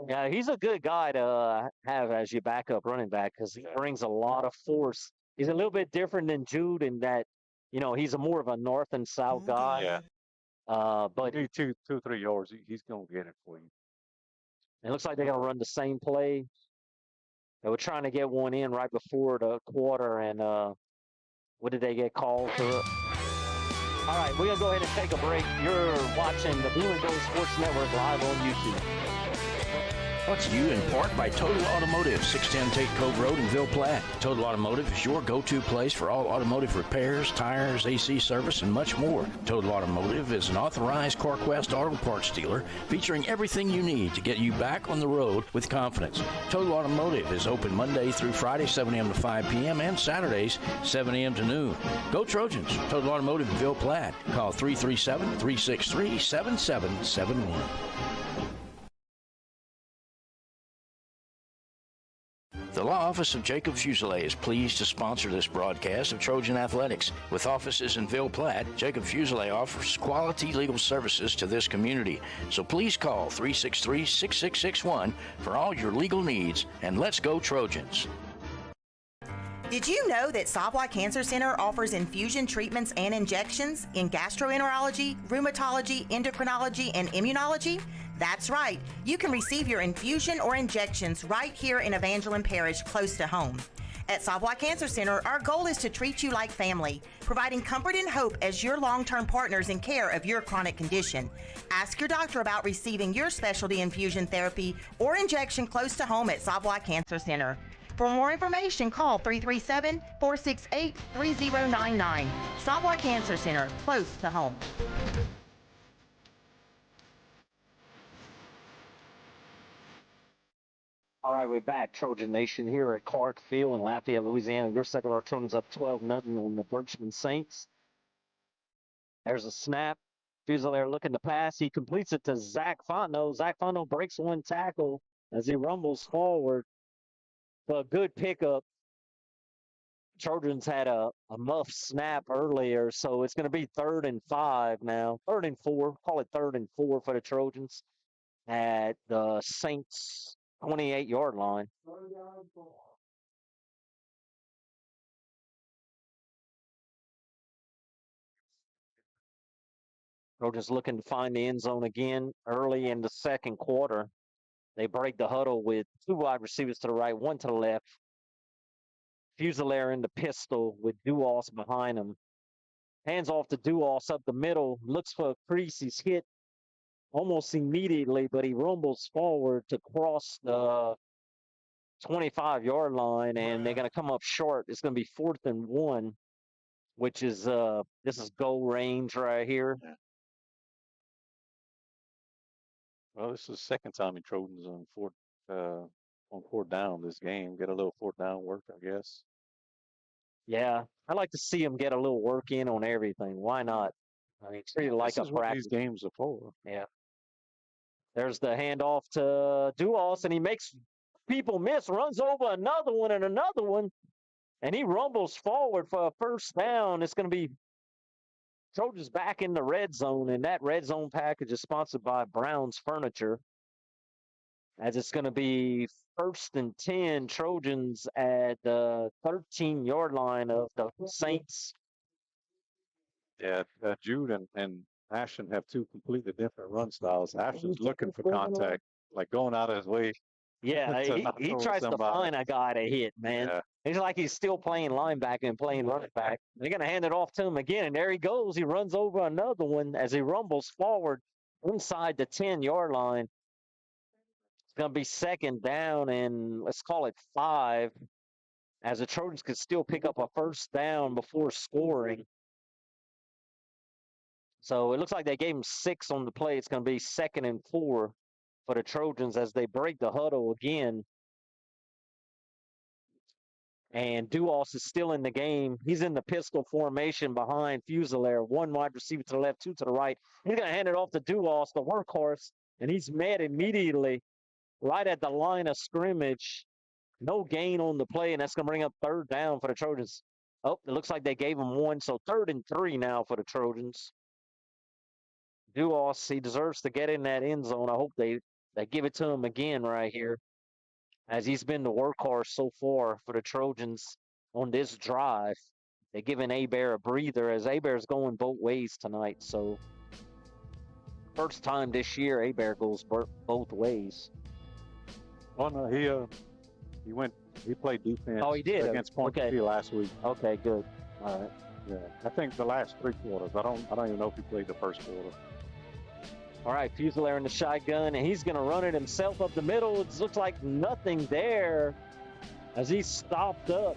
Yeah, he's a good guy to have as your backup running back because he brings a lot of force. He's a little bit different than Jude in that, he's more of a north and south guy. Yeah. But you need 2-3 yards. He's going to get it for you. It looks like they're going to run the same play. They were trying to get one in right before the quarter, and what did they get called for? All right, we're going to go ahead and take a break. You're watching the Blue and Gold Sports Network live on YouTube. Brought to you in part by Total Automotive, 610 Tate Cove Road in Ville Platte. Total Automotive is your go-to place for all automotive repairs, tires, AC service, and much more. Total Automotive is an authorized CarQuest auto parts dealer featuring everything you need to get you back on the road with confidence. Total Automotive is open Monday through Friday, 7 a.m. to 5 p.m., and Saturdays, 7 a.m. to noon. Go Trojans! Total Automotive in Ville Platte. Call 337-363-7771. The Law Office of Jacob Fuselier is pleased to sponsor this broadcast of Trojan Athletics. With offices in Ville Platte, Jacob Fuselier offers quality legal services to this community. So please call 363-6661 for all your legal needs, and let's go Trojans. Did you know that Savoy Cancer Center offers infusion treatments and injections in gastroenterology, rheumatology, endocrinology, and immunology? That's right. You can receive your infusion or injections right here in Evangeline Parish, close to home. At Savoy Cancer Center, our goal is to treat you like family, providing comfort and hope as your long-term partners in care of your chronic condition. Ask your doctor about receiving your specialty infusion therapy or injection close to home at Savoy Cancer Center. For more information, call 337-468-3099. Savoy Cancer Center, close to home. All right, we're back. Trojan Nation here at Clark Field in Lafayette, Louisiana. Your second, our Trojans up 12-0 on the Berchmans Saints. There's a snap. Fuselier looking to pass. He completes it to Zach Fontenot. Zach Fontenot breaks one tackle as he rumbles forward. For a good pickup. Trojans had a muff snap earlier, so it's going to be 3rd and 5 now. 3rd and 4. Call it 3rd and 4 for the Trojans at the Saints' 28-yard line. Trojans looking to find the end zone again early in the second quarter. They break the huddle with 2 wide receivers to the right, 1 to the left. Fuselier in the pistol with Duos behind him. Hands off to Duos up the middle. Looks for a crease. He's hit almost immediately, but he rumbles forward to cross the 25-yard line, and they're going to come up short. It's going to be 4th and 1, which is this is goal range right here. Yeah. Well, this is the second time in Trojans on 4th down this game. Get a little 4th down work, I guess. Yeah, I like to see him get a little work in on everything. Why not? I mean, treat it like this a is what practice. these games are for. Yeah. There's the handoff to Duos, and he makes people miss, runs over another one and another one, and he rumbles forward for a first down. It's going to be Trojans back in the red zone, and that red zone package is sponsored by Brown's Furniture, as it's going to be 1st and 10, Trojans at the 13-yard line of the Saints. Yeah, Jude and Ashton have 2 completely different run styles. Ashton's looking for contact, like going out of his way. Yeah, he tries to find a guy to hit, man. Yeah. It's like he's still playing linebacker and playing running back. They're going to hand it off to him again, and there he goes. He runs over another one as he rumbles forward inside the 10-yard line. It's going to be 2nd down, and let's call it 5, as the Trojans could still pick up a first down before scoring. So it looks like they gave him 6 on the play. It's going to be 2nd and 4 for the Trojans as they break the huddle again. And Duos is still in the game. He's in the pistol formation behind Fuselier. 1 wide receiver to the left, 2 to the right. He's going to hand it off to Duos, the workhorse, and he's met immediately right at the line of scrimmage. No gain on the play, and that's going to bring up third down for the Trojans. Oh, it looks like they gave him one, so 3rd and 3 now for the Trojans. Duos, he deserves to get in that end zone. I hope they give it to him again right here, as he's been the workhorse so far for the Trojans on this drive. They're giving Abear a breather, as Abear's going both ways tonight. So first time this year Abear goes both ways. Oh no, he played defense. Oh, he did against Point okay. last week. Okay, good. All right. Yeah, I think the last 3 quarters. I don't even know if he played the first quarter. All right, Fusilier in the shotgun, and he's going to run it himself up the middle. It looks like nothing there as he's stopped up.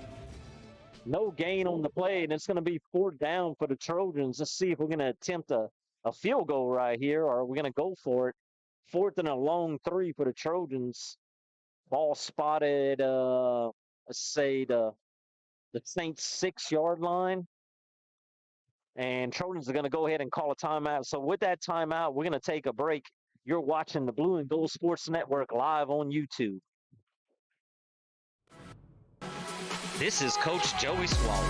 No gain on the play, and it's going to be 4th down for the Trojans. Let's see if we're going to attempt a field goal right here, or are we going to go for it? 4th and a long 3 for the Trojans. Ball spotted, let's say the Saints 6-yard line. And Trojans are going to go ahead and call a timeout. So with that timeout, we're going to take a break. You're watching the Blue and Gold Sports Network live on YouTube. This is Coach Joey Swallow.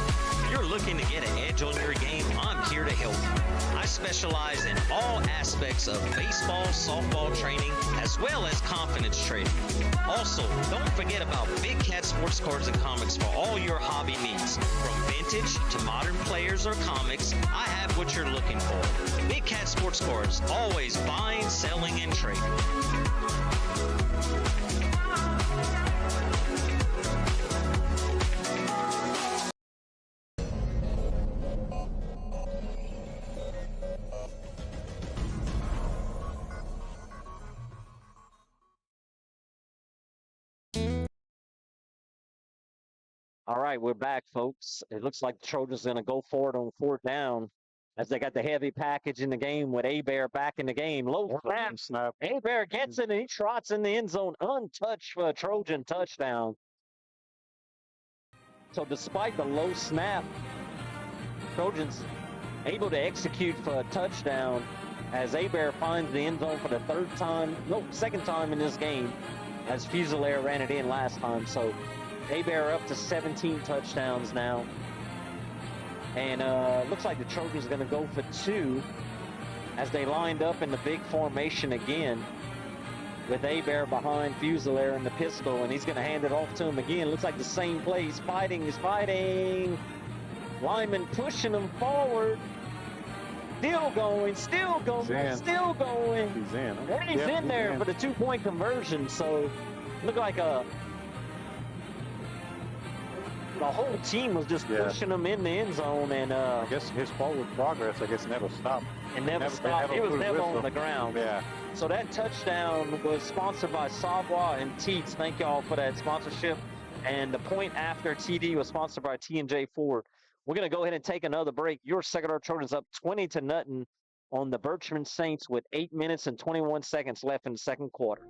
If you're looking to get an edge on your game, I'm here to help you. I specialize in all aspects of baseball, softball training, as well as confidence training. Also, don't forget about Big Cat Sports Cards and Comics for all your hobby needs. From vintage to modern players or comics, I have what you're looking for. Big Cat Sports Cards, always buying, selling, and trading. All right, we're back, folks. It looks like the Trojans are going to go for it on 4th down, as they got the heavy package in the game with Abear back in the game. Low snap. Abear gets it, and he trots in the end zone untouched for a Trojan touchdown. So despite the low snap, Trojans able to execute for a touchdown, as Abear finds the end zone for the 2nd time in this game, as Fusilier ran it in last time. So Abear up to 17 touchdowns now. And looks like the Trojans are going to go for 2 as they lined up in the big formation again, with Abear behind Fusilier in the pistol, and he's going to hand it off to him again. Looks like the same play. He's fighting. Lyman pushing him forward. Still going. He's in. And he's in there for the 2-point conversion. So look like the whole team was just pushing him in the end zone, and I guess his forward progress, never stopped. It never stopped. He was never on the ground. Yeah. So that touchdown was sponsored by Savoy and Teats. Thank y'all for that sponsorship. And the point after TD was sponsored by T&J Ford. We're going to go ahead and take another break. Your Sacred Heart Trojans up 20-0 on the Berchmans Saints with 8 minutes and 21 seconds left in the second quarter.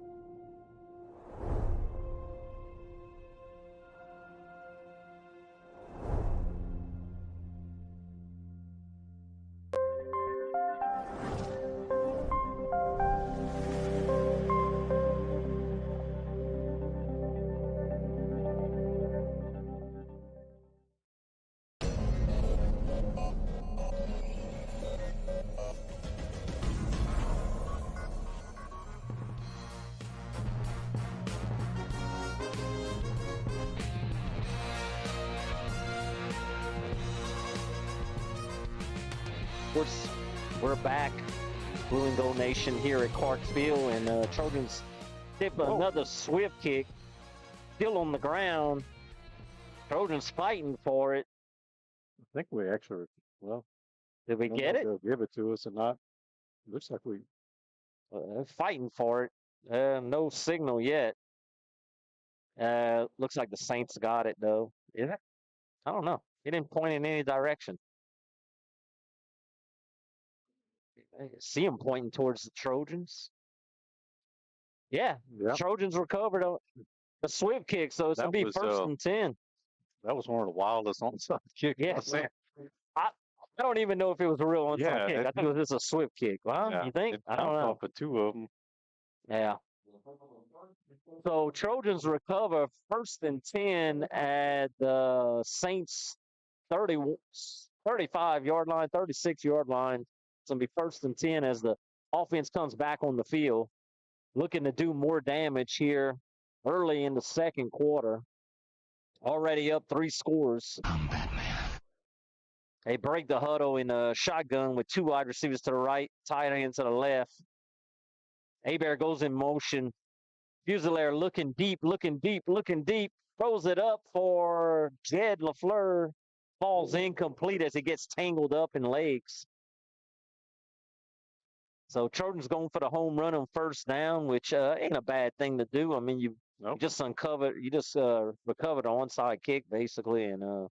We're back, Blue and Gold Nation here at Clarksville, and Trojans tip another swift kick, still on the ground. Trojans fighting for it. I think we actually, did we get it? They'll give it to us or not. Looks like we fighting for it. No signal yet. Looks like the Saints got it though. Is it? I don't know. He didn't point in any direction. I see him pointing towards the Trojans. Yeah. Trojans recovered a swift kick, so it's going to be 1st and 10. That was one of the wildest onside kicks. Yeah. I don't even know if it was a real onside kick. I think it was just a swift kick. Well, you think? I don't know. For 2 of them. Yeah. So Trojans recover 1st and 10 at the Saints 30, 35-yard line, 36-yard line. It's going to be 1st and 10 as the offense comes back on the field, looking to do more damage here early in the second quarter. Already up 3 scores. I'm Batman. They break the huddle in a shotgun with 2 wide receivers to the right, tight end to the left. Hebert goes in motion. Fusilier looking deep, throws it up for Jed LaFleur. Falls incomplete as he gets tangled up in legs. So Trojans going for the home run on 1st down, which ain't a bad thing to do. I mean, you just recovered the onside kick basically, and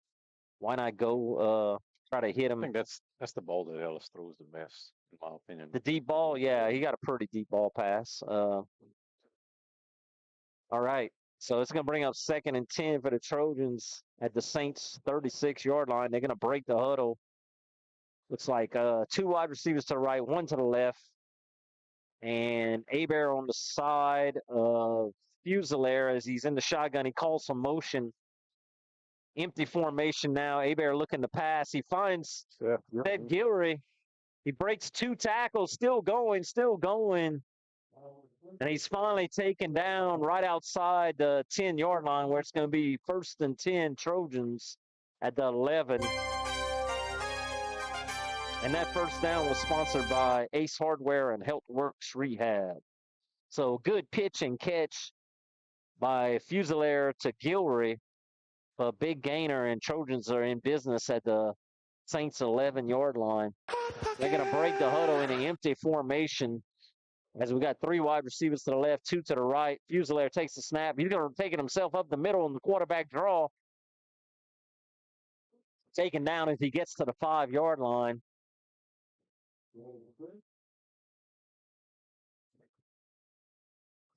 why not go try to hit him? I think that's the ball that Ellis throws the best, in my opinion. The deep ball, yeah, he got a pretty deep ball pass. All right, so it's going to bring up 2nd and 10 for the Trojans at the Saints 36-yard line. They're going to break the huddle. Looks like 2 wide receivers to the right, 1 to the left. And Hebert on the side of Fusilier as he's in the shotgun. He calls some motion. Empty formation now. Hebert looking to pass. He finds Ted Gilroy. He breaks 2 tackles, still going. And he's finally taken down right outside the 10-yard line where it's going to be 1st and 10 Trojans at the 11. And that 1st down was sponsored by Ace Hardware and HealthWorks Rehab. So good pitch and catch by Fusilier to Gilroy. A big gainer, and Trojans are in business at the Saints 11-yard line. They're going to break the huddle in an empty formation as we got 3 wide receivers to the left, 2 to the right. Fusilier takes the snap. He's going to take it himself up the middle in the quarterback draw. Taken down as he gets to the 5-yard line.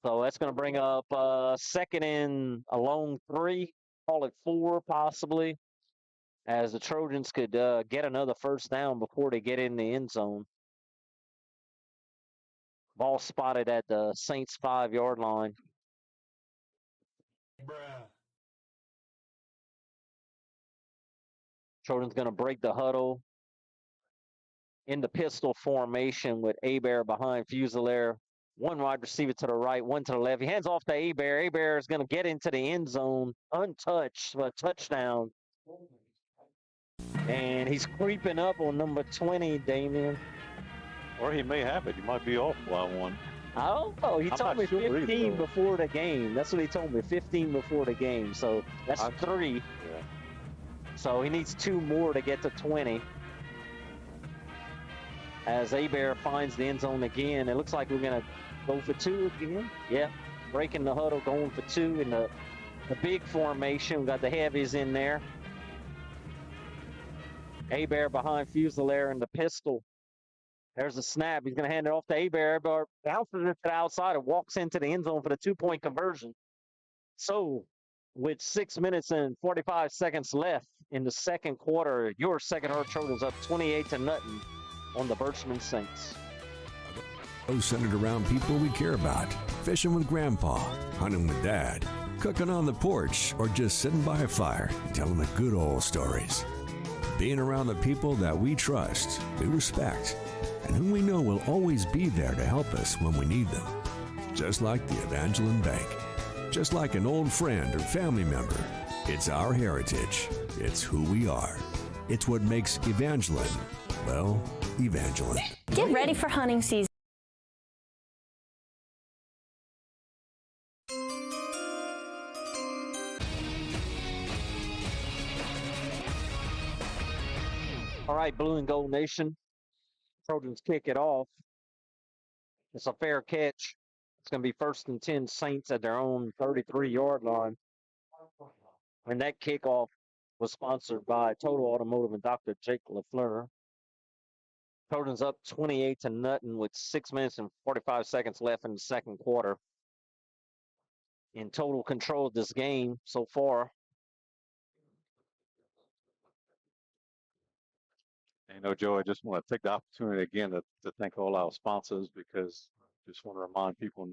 So that's going to bring up 2nd and a long 3, call it 4 possibly, as the Trojans could get another 1st down before they get in the end zone. Ball spotted at the Saints 5-yard line. Trojans going to break the huddle in the pistol formation with Hebert behind Fusilier. 1 wide receiver to the right, 1 to the left. He hands off to Hebert. Hebert is going to get into the end zone untouched for a touchdown. And he's creeping up on number 20, Damian. Or he may have it. He might be off by 1. I don't know. He told me 15 before the game. That's what he told me, 15 before the game. So that's 3. Yeah. So he needs 2 more to get to 20. As Hebert finds the end zone again, it looks like we're going to go for 2 again. Yeah, breaking the huddle, going for 2 in the big formation. We got the heavies in there. Hebert behind Fusilier in the pistol. There's a snap. He's going to hand it off to Hebert. Hebert bounces it to the outside and walks into the end zone for the 2-point conversion. So, with 6 minutes and 45 seconds left in the second quarter, your Sacred Heart Trojans up 28-0 on the Berchmans Saints. Those centered around people we care about. Fishing with Grandpa, hunting with Dad, cooking on the porch, or just sitting by a fire and telling the good old stories. Being around the people that we trust, we respect, and whom we know will always be there to help us when we need them. Just like the Evangeline Bank. Just like an old friend or family member. It's our heritage. It's who we are. It's what makes Evangeline, well, Evangeline. Get ready for hunting season. All right, Blue and Gold Nation. Trojans kick it off. It's a fair catch. It's going to be 1st and 10 Saints at their own 33-yard line. And that kickoff was sponsored by Total Automotive and Dr. Jake LaFleur. Trojans up 28-0 with 6 minutes and 45 seconds left in the second quarter. In total control of this game so far. You know, Joe, I just want to take the opportunity again to thank all our sponsors, because just want to remind people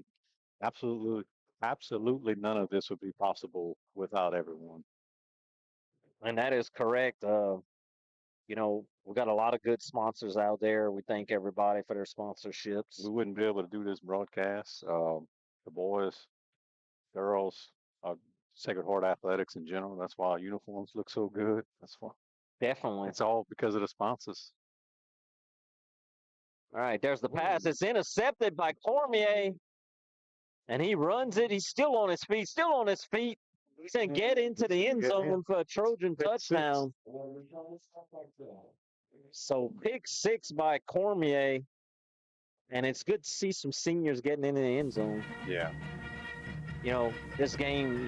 Absolutely none of this would be possible without everyone. And that is correct. We've got a lot of good sponsors out there. We thank everybody for their sponsorships. We wouldn't be able to do this broadcast. The boys, girls, Sacred Heart Athletics in general. That's why our uniforms look so good. That's why. Definitely. It's all because of the sponsors. All right, there's the pass. It's intercepted by Cormier. And he runs it. He's still on his feet. He's going to get into the end zone for a Trojan touchdown. So pick 6 by Cormier. And it's good to see some seniors getting into the end zone. Yeah. This game,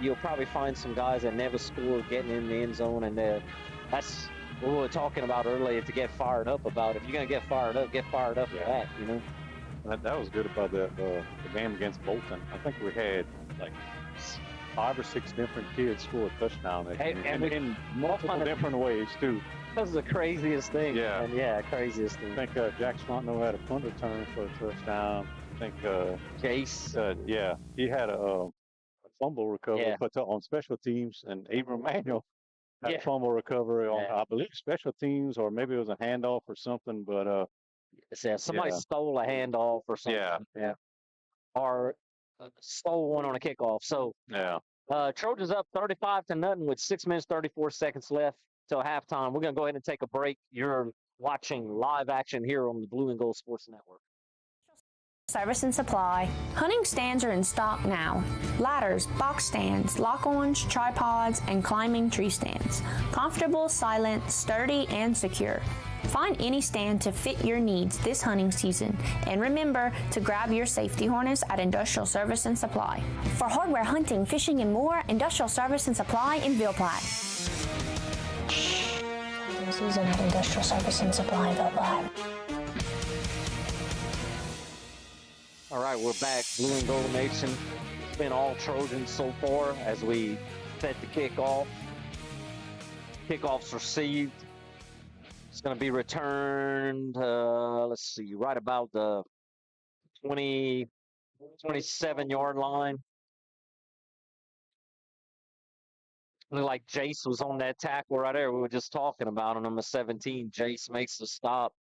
you'll probably find some guys that never scored getting in the end zone. And that's what we were talking about earlier to get fired up about. If you're going to get fired up for that, That was good about the game against Bolton. I think we had like 5 or 6 different kids score a touchdown in multiple different ways too. That was the craziest thing. Yeah. And craziest thing. I think Jack Swanto had a punt return for a touchdown. I think Jace. He had a fumble recovery on special teams, and Abram Manuel had a fumble recovery on I believe special teams, or maybe it was a handoff or something. But somebody stole a handoff or something. Yeah. Or stole one on a kickoff. So Trojans up 35-0 with 6 minutes 34 seconds left till halftime. We're gonna go ahead and take a break. You're watching live action here on the Blue and Gold Sports Network. Service and supply. Hunting stands are in stock now. Ladders, box stands, lock-ons, tripods, and climbing tree stands. Comfortable, silent, sturdy, and secure. Find any stand to fit your needs this hunting season. And remember to grab your safety harness at Industrial Service and Supply. For hardware, hunting, fishing, and more, Industrial Service and Supply in Ville Platte. Season at Industrial Service and Supply in Ville Platte. All right, we're back. Blue and Gold Nation. It's been all Trojans so far as we set the kickoff. Kickoff's received. It's going to be returned, right about the 27-yard line. Looked like Jace was on that tackle right there. We were just talking about on number 17. Jace makes the stop.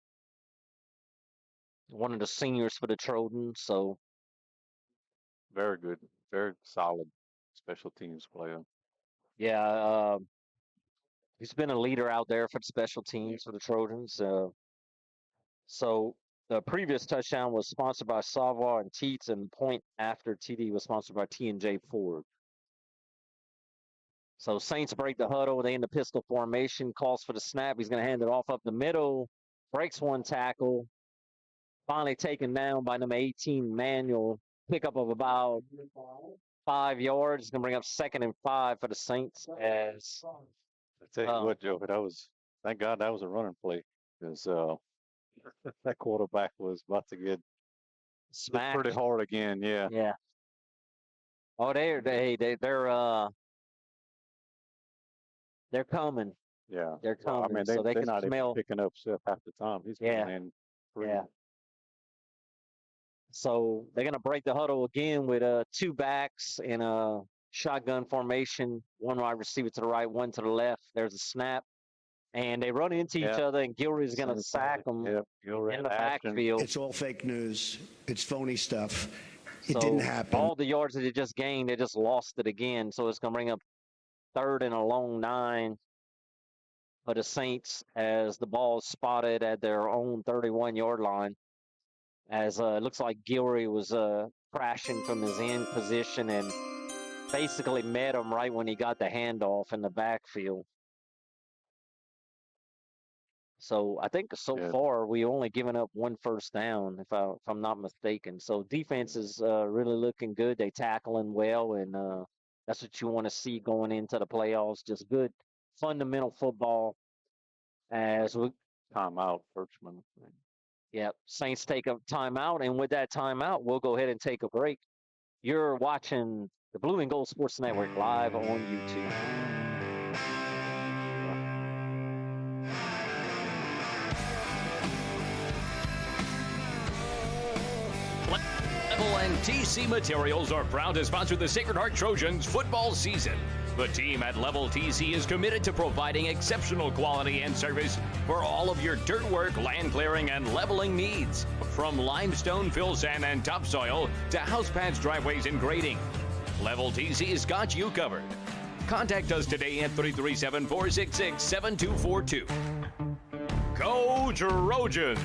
One of the seniors for the Trojans, so. Very good. Very solid special teams player. Yeah, he's been a leader out there for the special teams for the Trojans. So the previous touchdown was sponsored by Savoir and Teets, and point after TD was sponsored by T&J Ford. So Saints break the huddle. They in the pistol formation. Calls for the snap. He's going to hand it off up the middle. Breaks one tackle. Finally taken down by number 18, Manuel. Pickup of about 5 yards. It's going to bring up 2nd and 5 for the Saints. As I tell you what, Joe, thank God that was a running play, because that quarterback was about to get smacked pretty hard again. Yeah. Yeah. Oh, they're coming. Yeah. They're coming. I mean, so they they're can not smell. even picking up stuff half the time. He's coming in. Yeah. So they're going to break the huddle again with 2 backs in a shotgun formation. 1 wide receiver to the right, 1 to the left. There's a snap. And they run into each other, and Gilroy's going to sack them in the backfield. It's all fake news. It's phony stuff. It So didn't happen. all the yards that they just gained, they just lost it again. So it's going to bring up 3rd and a long 9 for the Saints as the ball is spotted at their own 31-yard line. As it looks like Gilroy was crashing from his end position and basically met him right when he got the handoff in the backfield. So I think so far we only given up 1 first down, if I'm not mistaken. So defense is really looking good. They tackling well, and that's what you want to see going into the playoffs. Just good fundamental football. As we timeout, Berchmans. Yep, Saints take a timeout, and with that timeout, we'll go ahead and take a break. You're watching the Blue and Gold Sports Network live on YouTube. Level and TC Materials are proud to sponsor the Sacred Heart Trojans football season. The team at Level TC is committed to providing exceptional quality and service for all of your dirt work, land clearing, and leveling needs. From limestone, fill sand, and topsoil to house pads, driveways, and grading, Level TC's got you covered. Contact us today at 337-466-7242. Go Trojans!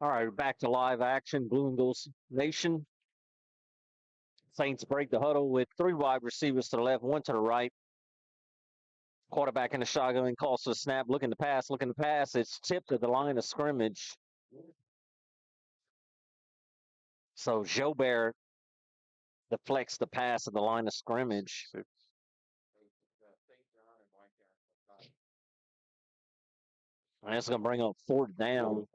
All right, back to live action, Blue and Gold Nation. Saints break the huddle with 3 wide receivers to the left, 1 to the right. Quarterback in the shotgun, calls for the snap, looking to pass. It's tipped at the line of scrimmage. So Jobert deflects the pass at the line of scrimmage. And it's going to bring up 4th down.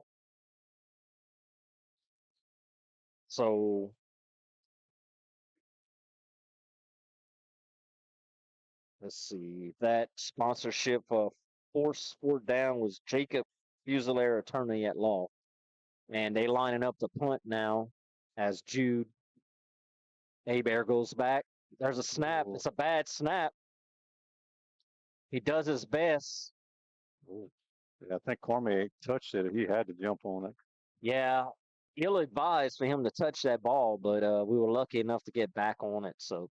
So let's see. That sponsorship for 4th down was Jacob Fusilier, attorney at law. And they lining up the punt now as Jude Hebert goes back. There's a snap. It's a bad snap. He does his best. Yeah, I think Cormier touched it. He had to jump on it. Yeah, ill-advised for him to touch that ball, but we were lucky enough to get back on it. So,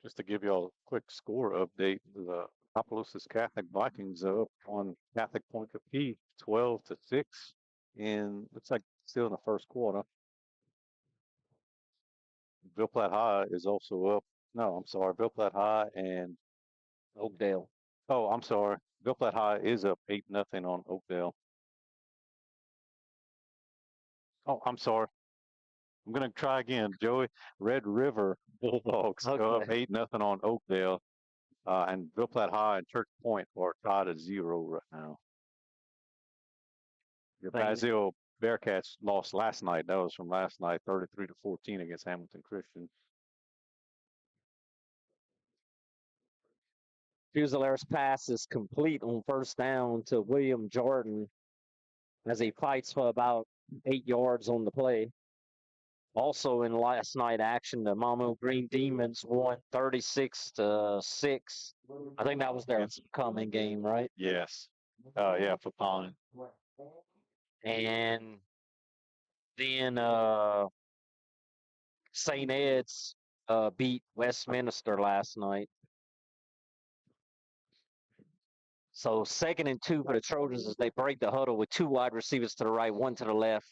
just to give y'all a quick score update, the Opelousas Catholic Vikings are up on Catholic Point Capee 12-6, and looks like still in the first quarter. Ville Platte High is also up. No, I'm sorry, Ville Platte High and Oakdale. Oh, I'm sorry. Ville Platte High is up 8-0 on Oakdale. Oh, I'm sorry. I'm going to try again, Joey. Red River Bulldogs go up 8-0 on Oakdale. And Ville Platte High and Church Point are tied at 0 right now. Your Brazil Bearcats lost last night. That was from last night, 33-14 against Hamilton Christian. Fusilier's pass is complete on 1st down to William Jordan as he fights for about 8 yards on the play. Also in last night action, the Mamu Green Demons won 36-6. I think that was their coming game, right? Yes. Yeah, for Pond. And then St. Ed's beat Westminster last night. So 2nd and 2 for the Trojans as they break the huddle with 2 wide receivers to the right, 1 to the left.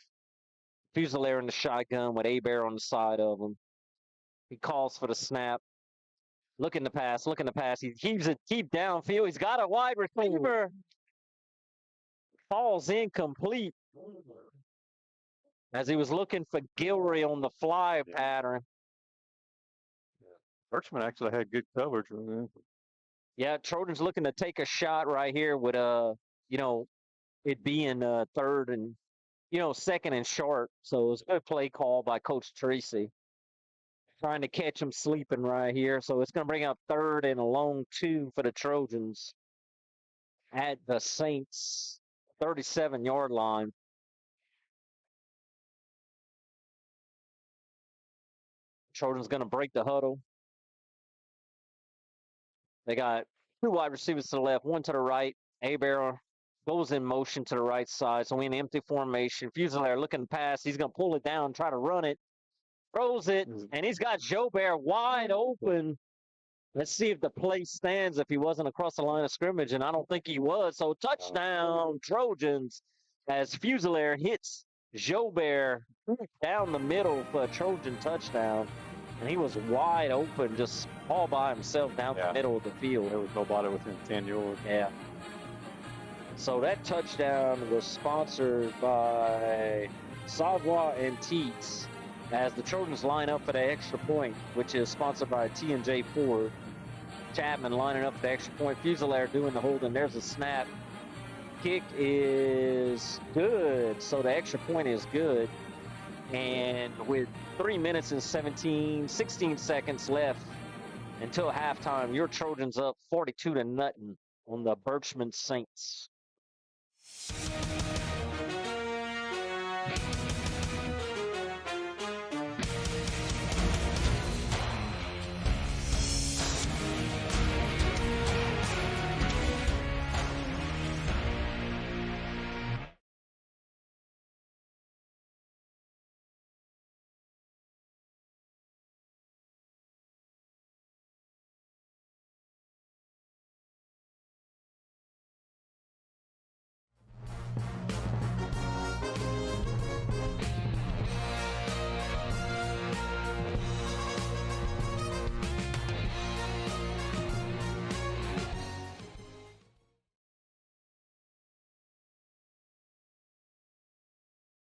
Fusilier in the shotgun with Hebert on the side of him. He calls for the snap. Looking to pass. He heaves it deep downfield. He's got a wide receiver. Falls incomplete as he was looking for Gilroy on the fly pattern. Berchmans actually had good coverage. Yeah, Trojans looking to take a shot right here with it being 3rd and 2nd and short. So it was a good play call by Coach Tracy. Trying to catch him sleeping right here. So it's going to bring up 3rd and a long 2 for the Trojans at the Saints 37-yard line. Trojans going to break the huddle. They got 2 wide receivers to the left, 1 to the right. Hebert goes in motion to the right side. So we in empty formation. Fusilier looking to pass. He's going to pull it down, try to run it. Throws it, and he's got Jobert wide open. Let's see if the play stands if he wasn't across the line of scrimmage, and I don't think he was. So touchdown, Trojans, as Fusilier hits Jobert down the middle for a Trojan touchdown. And he was wide open, just all by himself down the middle of the field. There was nobody within 10 yards. Yeah. So that touchdown was sponsored by Savoy and Teats as the Trojans line up for the extra point, which is sponsored by T&J Ford. Chapman lining up the extra point. Fusilier doing the holding. There's a snap. Kick is good, so the extra point is good. And with 3 minutes and 16 seconds left until halftime, your Trojans up 42-0 on the Berchmans Saints.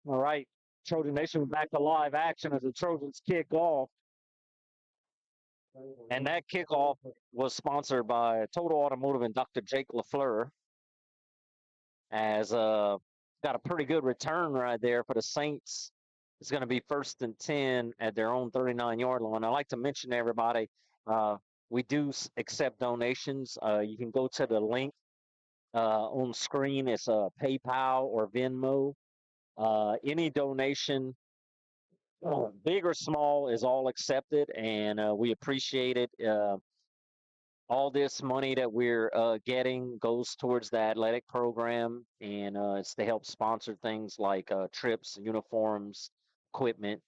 All right, Trojan Nation back to live action as the Trojans kick off. And that kickoff was sponsored by Total Automotive and Dr. Jake LaFleur. As got a pretty good return right there for the Saints. It's going to be 1st and 10 at their own 39-yard line. I'd like to mention to everybody, we do accept donations. You can go to the link on screen. It's PayPal or Venmo. Any donation, big or small, is all accepted, and we appreciate it. All this money that we're getting goes towards the athletic program, and it's to help sponsor things like trips, uniforms, equipment,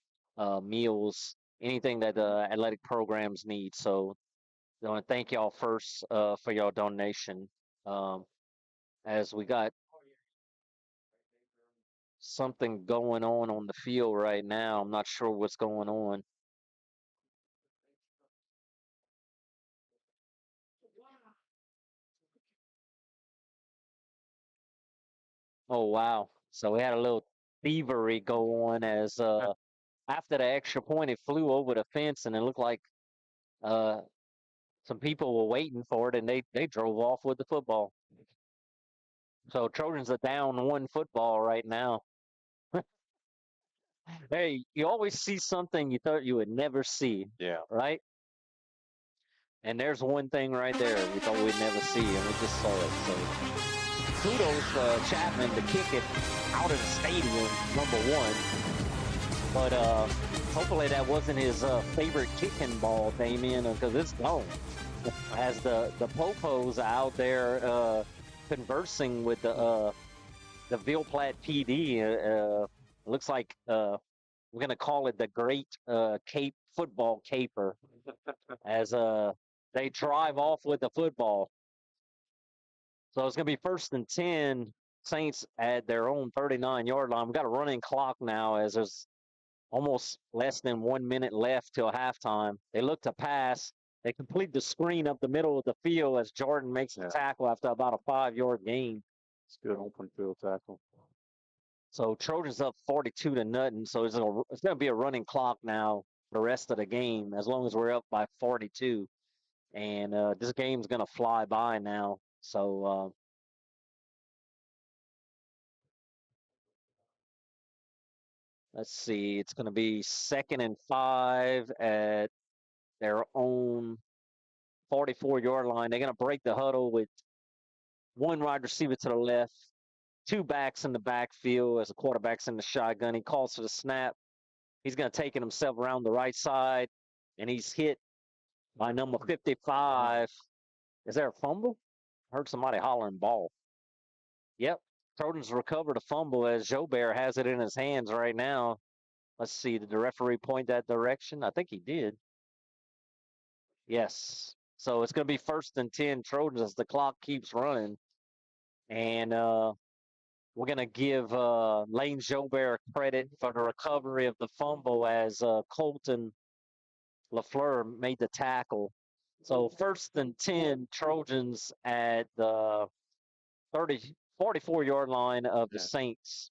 meals, anything that the athletic programs need. So I want to thank y'all first for your donation. As we got something going on the field right now. I'm not sure what's going on. Oh, wow. So we had a little thievery go on as after the extra point, it flew over the fence, and it looked like some people were waiting for it, and they drove off with the football. So Trojans are down 1 football right now. Hey, you always see something you thought you would never see. Yeah. Right? And there's one thing right there we thought we'd never see, and we just saw it. So kudos Chapman to kick it out of the stadium, number 1. But hopefully that wasn't his favorite kicking ball, Damien, because it's gone. As the Popos out there conversing with the Ville Platte PD, looks like we're going to call it the Great Cape Football Caper, as they drive off with the football. So it's going to be 1st and 10, Saints at their own 39-yard line. We've got a running clock now as there's almost less than 1 minute left till halftime. They look to pass. They complete the screen up the middle of the field as Jordan makes the tackle after about a 5-yard gain. It's good open field tackle. So Trojans up 42-0. So it's going to be a running clock now for the rest of the game, as long as we're up by 42. And this game's going to fly by now. So let's see. It's going to be 2nd and 5 at their own 44-yard line. They're going to break the huddle with 1 wide receiver to the left, 2 backs in the backfield as the quarterback's in the shotgun. He calls for the snap. He's going to take it himself around the right side, and he's hit by number 55. Is there a fumble? I heard somebody hollering ball. Yep. Trojans recovered a fumble as Jobert has it in his hands right now. Let's see. Did the referee point that direction? I think he did. Yes. So it's going to be 1st and 10 Trojans as the clock keeps running. And we're going to give Lane Jobert credit for the recovery of the fumble as Colton LaFleur made the tackle. So 1st and 10 Trojans at the 44-yard line of the Saints.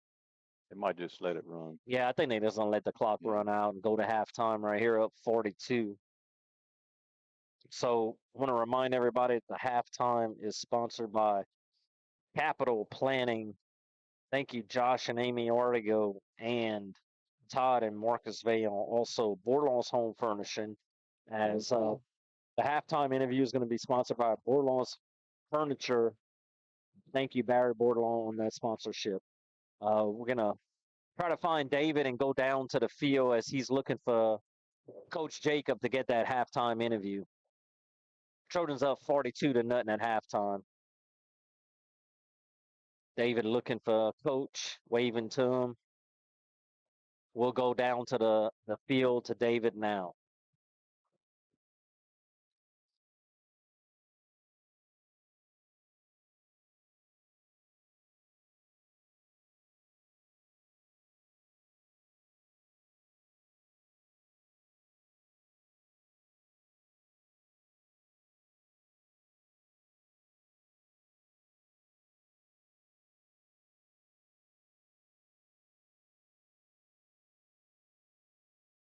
They might just let it run. Yeah, I think they just going to let the clock run out and go to halftime right here up 42. So I want to remind everybody that the halftime is sponsored by Capital Planning. Thank you, Josh and Amy Artigo, and Todd and Marcus Vale. Also, Bordelon's Home Furnishing, as the halftime interview is going to be sponsored by Bordelon's Furniture. Thank you, Barry Bordelon, on that sponsorship. We're going to try to find David and go down to the field as he's looking for Coach Jacob to get that halftime interview. Trojans up 42-0 at halftime. David looking for Coach, waving to him. We'll go down to the field to David now.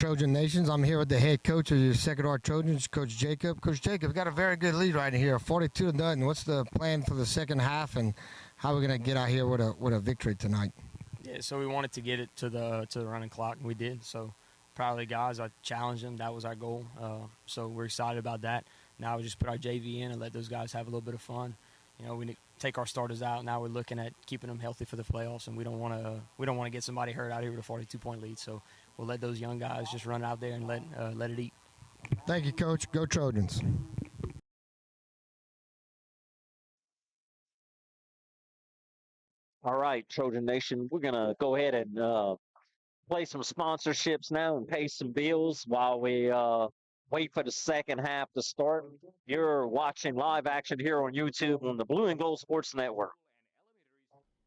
Trojan Nations. I'm here with the head coach of your Sacred Heart Trojans, Coach Jacob. Coach Jacob, we got a very good lead right here, 42-0. What's the plan for the second half, and how are we going to get out here with a victory tonight? Yeah, so we wanted to get it to the running clock, and we did. So proud of the guys. I challenged them. That was our goal. So we're excited about that. Now we just put our JV in and let those guys have a little bit of fun. You know, we take our starters out. Now we're looking at keeping them healthy for the playoffs, and we don't want to get somebody hurt out here with a 42-point lead. So we'll let those young guys just run out there and let it eat. Thank you, Coach. Go Trojans. All right, Trojan Nation, we're going to go ahead and play some sponsorships now and pay some bills while we wait for the second half to start. You're watching live action here on YouTube on the Blue and Gold Sports Network.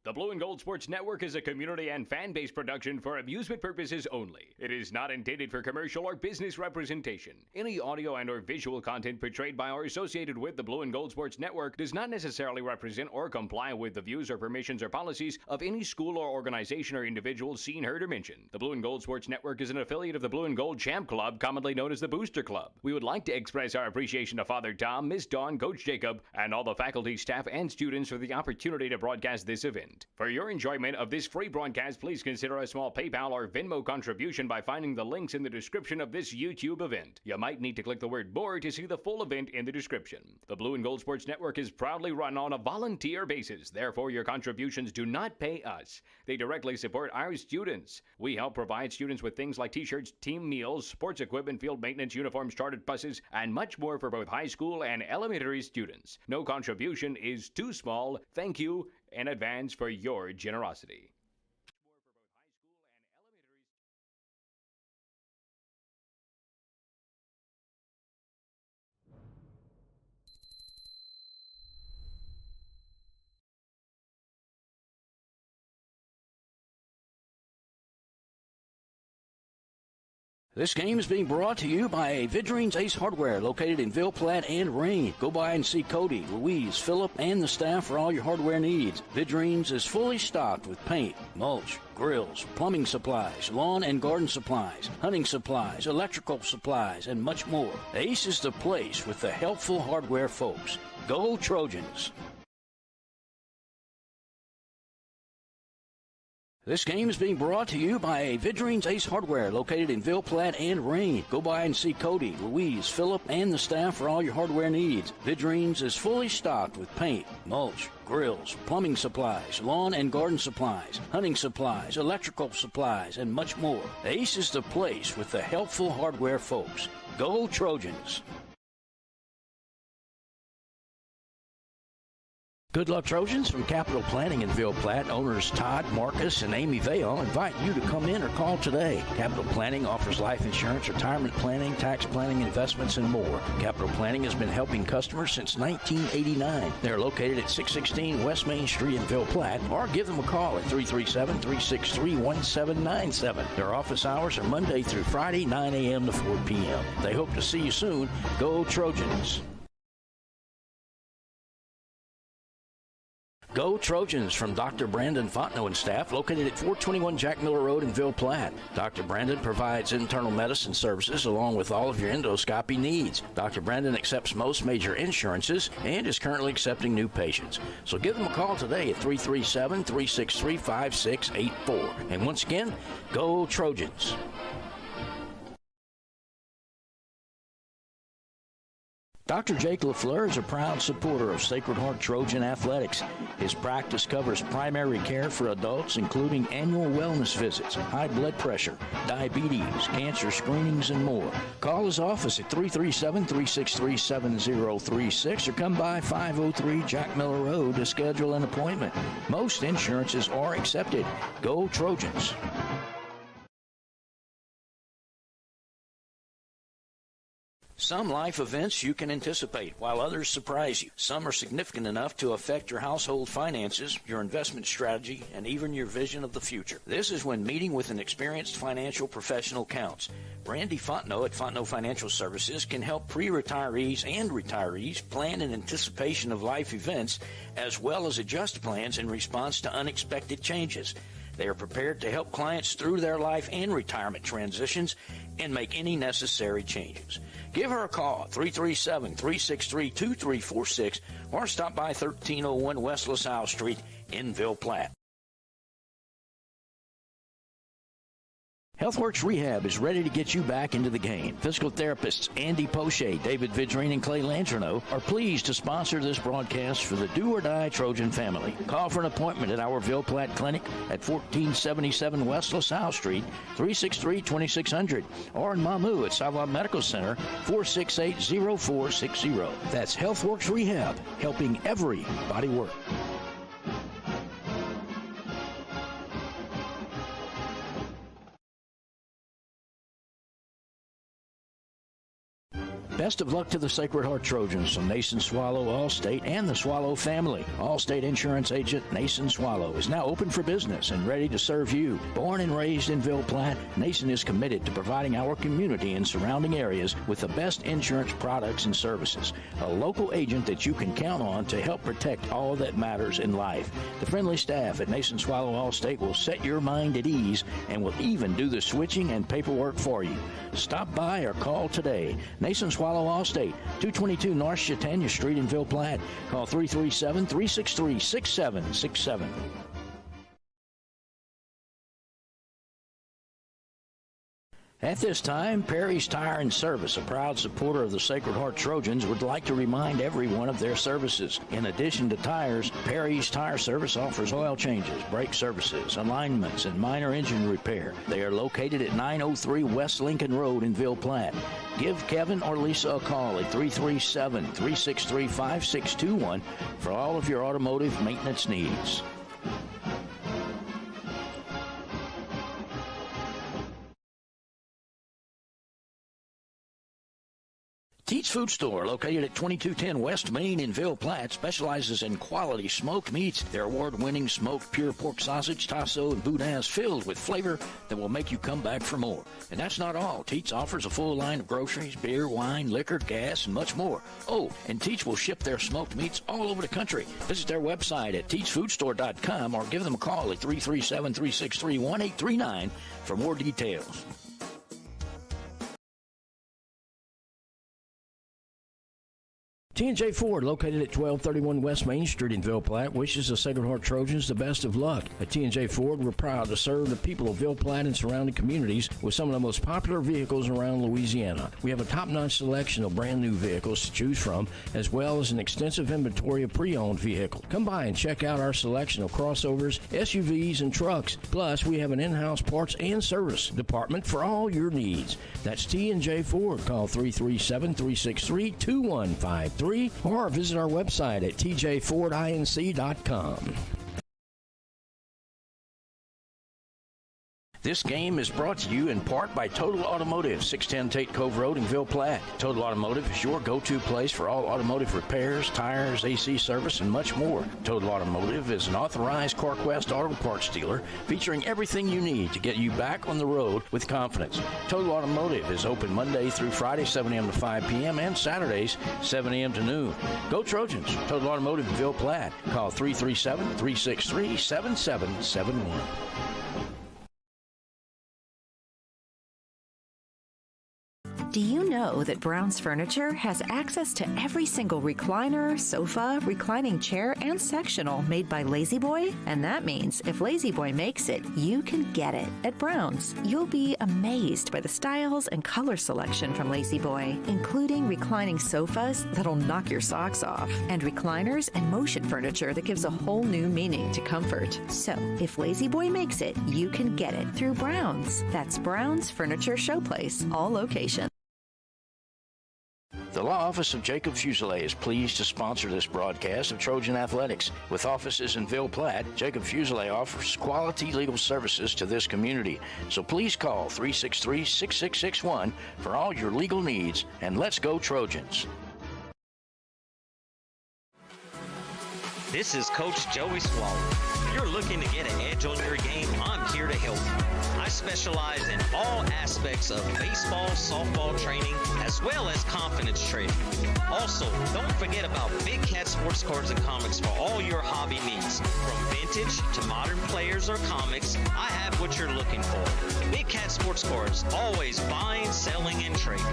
The Blue and Gold Sports Network is a community and fan-based production for amusement purposes only. It is not intended for commercial or business representation. Any audio and or visual content portrayed by or associated with the Blue and Gold Sports Network does not necessarily represent or comply with the views or permissions or policies of any school or organization or individual seen, heard, or mentioned. The Blue and Gold Sports Network is an affiliate of the Blue and Gold Champ Club, commonly known as the Booster Club. We would like to express our appreciation to Father Tom, Miss Dawn, Coach Jacob, and all the faculty, staff, and students for the opportunity to broadcast this event. For your enjoyment of this free broadcast, please consider a small PayPal or Venmo contribution by finding the links in the description of this YouTube event. You might need to click the word more to see the full event in the description. The Blue and Gold Sports Network is proudly run on a volunteer basis. Therefore, your contributions do not pay us. They directly support our students. We help provide students with things like t-shirts, team meals, sports equipment, field maintenance, uniforms, chartered buses, and much more for both high school and elementary students. No contribution is too small. Thank you in advance for your generosity. This game is being brought to you by Vidrine's Ace Hardware, located in Ville Platte and Rain. Go by and see Cody, Louise, Phillip, and the staff for all your hardware needs. Vidrine's is fully stocked with paint, mulch, grills, plumbing supplies, lawn and garden supplies, hunting supplies, electrical supplies, and much more. Ace is the place with the helpful hardware folks. Go Trojans! This game is being brought to you by Vidrine's Ace Hardware, located in Ville Platte and Rain. Go by and see Cody, Louise, Phillip, and the staff for all your hardware needs. Vidrine's is fully stocked with paint, mulch, grills, plumbing supplies, lawn and garden supplies, hunting supplies, electrical supplies, and much more. Ace is the place with the helpful hardware folks. Go Trojans! Good luck, Trojans. From Capital Planning in Ville Platte, owners Todd, Marcus, and Amy Vale invite you to come in or call today. Capital Planning offers life insurance, retirement planning, tax planning, investments, and more. Capital Planning has been helping customers since 1989. They're located at 616 West Main Street in Ville Platte, or give them a call at 337-363-1797. Their office hours are Monday through Friday, 9 a.m. to 4 p.m. They hope to see you soon. Go Trojans! Go Trojans from Dr. Brandon Fontenot and staff, located at 421 Jack Miller Road in Ville Platte. Dr. Brandon provides internal medicine services along with all of your endoscopy needs. Dr. Brandon accepts most major insurances and is currently accepting new patients. So give them a call today at 337-363-5684. And once again, go Trojans. Dr. Jake LaFleur is a proud supporter of Sacred Heart Trojan Athletics. His practice covers primary care for adults, including annual wellness visits, high blood pressure, diabetes, cancer screenings, and more. Call his office at 337-363-7036 or come by 503 Jack Miller Road to schedule an appointment. Most insurances are accepted. Go Trojans. Some life events you can anticipate, while others surprise you. Some are significant enough to affect your household finances, your investment strategy, and even your vision of the future. This is when meeting with an experienced financial professional counts. Brandy Fontenot at Fontenot Financial Services can help pre-retirees and retirees plan in anticipation of life events, as well as adjust plans in response to unexpected changes. They are prepared to help clients through their life and retirement transitions and make any necessary changes. Give her a call, 337-363-2346, or stop by 1301 West LaSalle Street in Ville Platte. HealthWorks Rehab is ready to get you back into the game. Physical therapists Andy Poche, David Vidrine, and Clay Landrino are pleased to sponsor this broadcast for the Do or Die Trojan family. Call for an appointment at our Ville Platte Clinic at 1477 West LaSalle Street, 363-2600, or in Mamou at Savoy Medical Center, 468-0460. That's HealthWorks Rehab, helping everybody work. Best of luck to the Sacred Heart Trojans from Nason Swallow Allstate and the Swallow family. Allstate Insurance Agent Nason Swallow is now open for business and ready to serve you. Born and raised in Ville Platte, Nason is committed to providing our community and surrounding areas with the best insurance products and services. A local agent that you can count on to help protect all that matters in life. The friendly staff at Nason Swallow Allstate will set your mind at ease and will even do the switching and paperwork for you. Stop by or call today. Nason Swallow Allstate, 222 North Chautauqua Street in Ville Platte. Call 337-363-6767. At this time, Perry's Tire and Service, a proud supporter of the Sacred Heart Trojans, would like to remind everyone of their services. In addition to tires, Perry's Tire Service offers oil changes, brake services, alignments, and minor engine repair. They are located at 903 West Lincoln Road in Ville Platte. Give Kevin or Lisa a call at 337-363-5621 for all of your automotive maintenance needs. Teats Food Store, located at 2210 West Main in Ville Platte, specializes in quality smoked meats. Their award-winning smoked pure pork sausage, tasso, and boudin is filled with flavor that will make you come back for more. And that's not all. Teats offers a full line of groceries, beer, wine, liquor, gas, and much more. Oh, and Teats will ship their smoked meats all over the country. Visit their website at teatsfoodstore.com or give them a call at 337-363-1839 for more details. T&J Ford, located at 1231 West Main Street in Ville Platte, wishes the Sacred Heart Trojans the best of luck. At T&J Ford, we're proud to serve the people of Ville Platte and surrounding communities with some of the most popular vehicles around Louisiana. We have a top-notch selection of brand-new vehicles to choose from, as well as an extensive inventory of pre-owned vehicles. Come by and check out our selection of crossovers, SUVs, and trucks. Plus, we have an in-house parts and service department for all your needs. That's T&J Ford. Call 337-363-2153. Or visit our website at tjfordinc.com. This game is brought to you in part by Total Automotive, 610 Tate Cove Road in Ville Platte. Total Automotive is your go-to place for all automotive repairs, tires, AC service, and much more. Total Automotive is an authorized CarQuest auto parts dealer featuring everything you need to get you back on the road with confidence. Total Automotive is open Monday through Friday, 7 a.m. to 5 p.m., and Saturdays, 7 a.m. to noon. Go Trojans! Total Automotive in Ville Platte. Call 337-363-7771. Do you know that Brown's Furniture has access to every single recliner, sofa, reclining chair, and sectional made by La-Z-Boy? And that means if La-Z-Boy makes it, you can get it at Brown's. You'll be amazed by the styles and color selection from La-Z-Boy, including reclining sofas that'll knock your socks off, and recliners and motion furniture that gives a whole new meaning to comfort. So, if La-Z-Boy makes it, you can get it through Brown's. That's Brown's Furniture Showplace, all locations. The law office of Jacob Fuselier is pleased to sponsor this broadcast of Trojan Athletics. With offices in Ville Platte, Jacob Fuselier offers quality legal services to this community. So please call 363-6661 for all your legal needs, and let's go Trojans. This is Coach Joey Swallow. If you're looking to get an edge on your game, I'm here to help you. I specialize in all aspects of baseball, softball training, as well as confidence training. Also, don't forget about Big Cat sports cards and comics for all your hobby needs. From vintage to modern players or comics, I have what you're looking for. Big Cat sports cards, always buying, selling, and trading.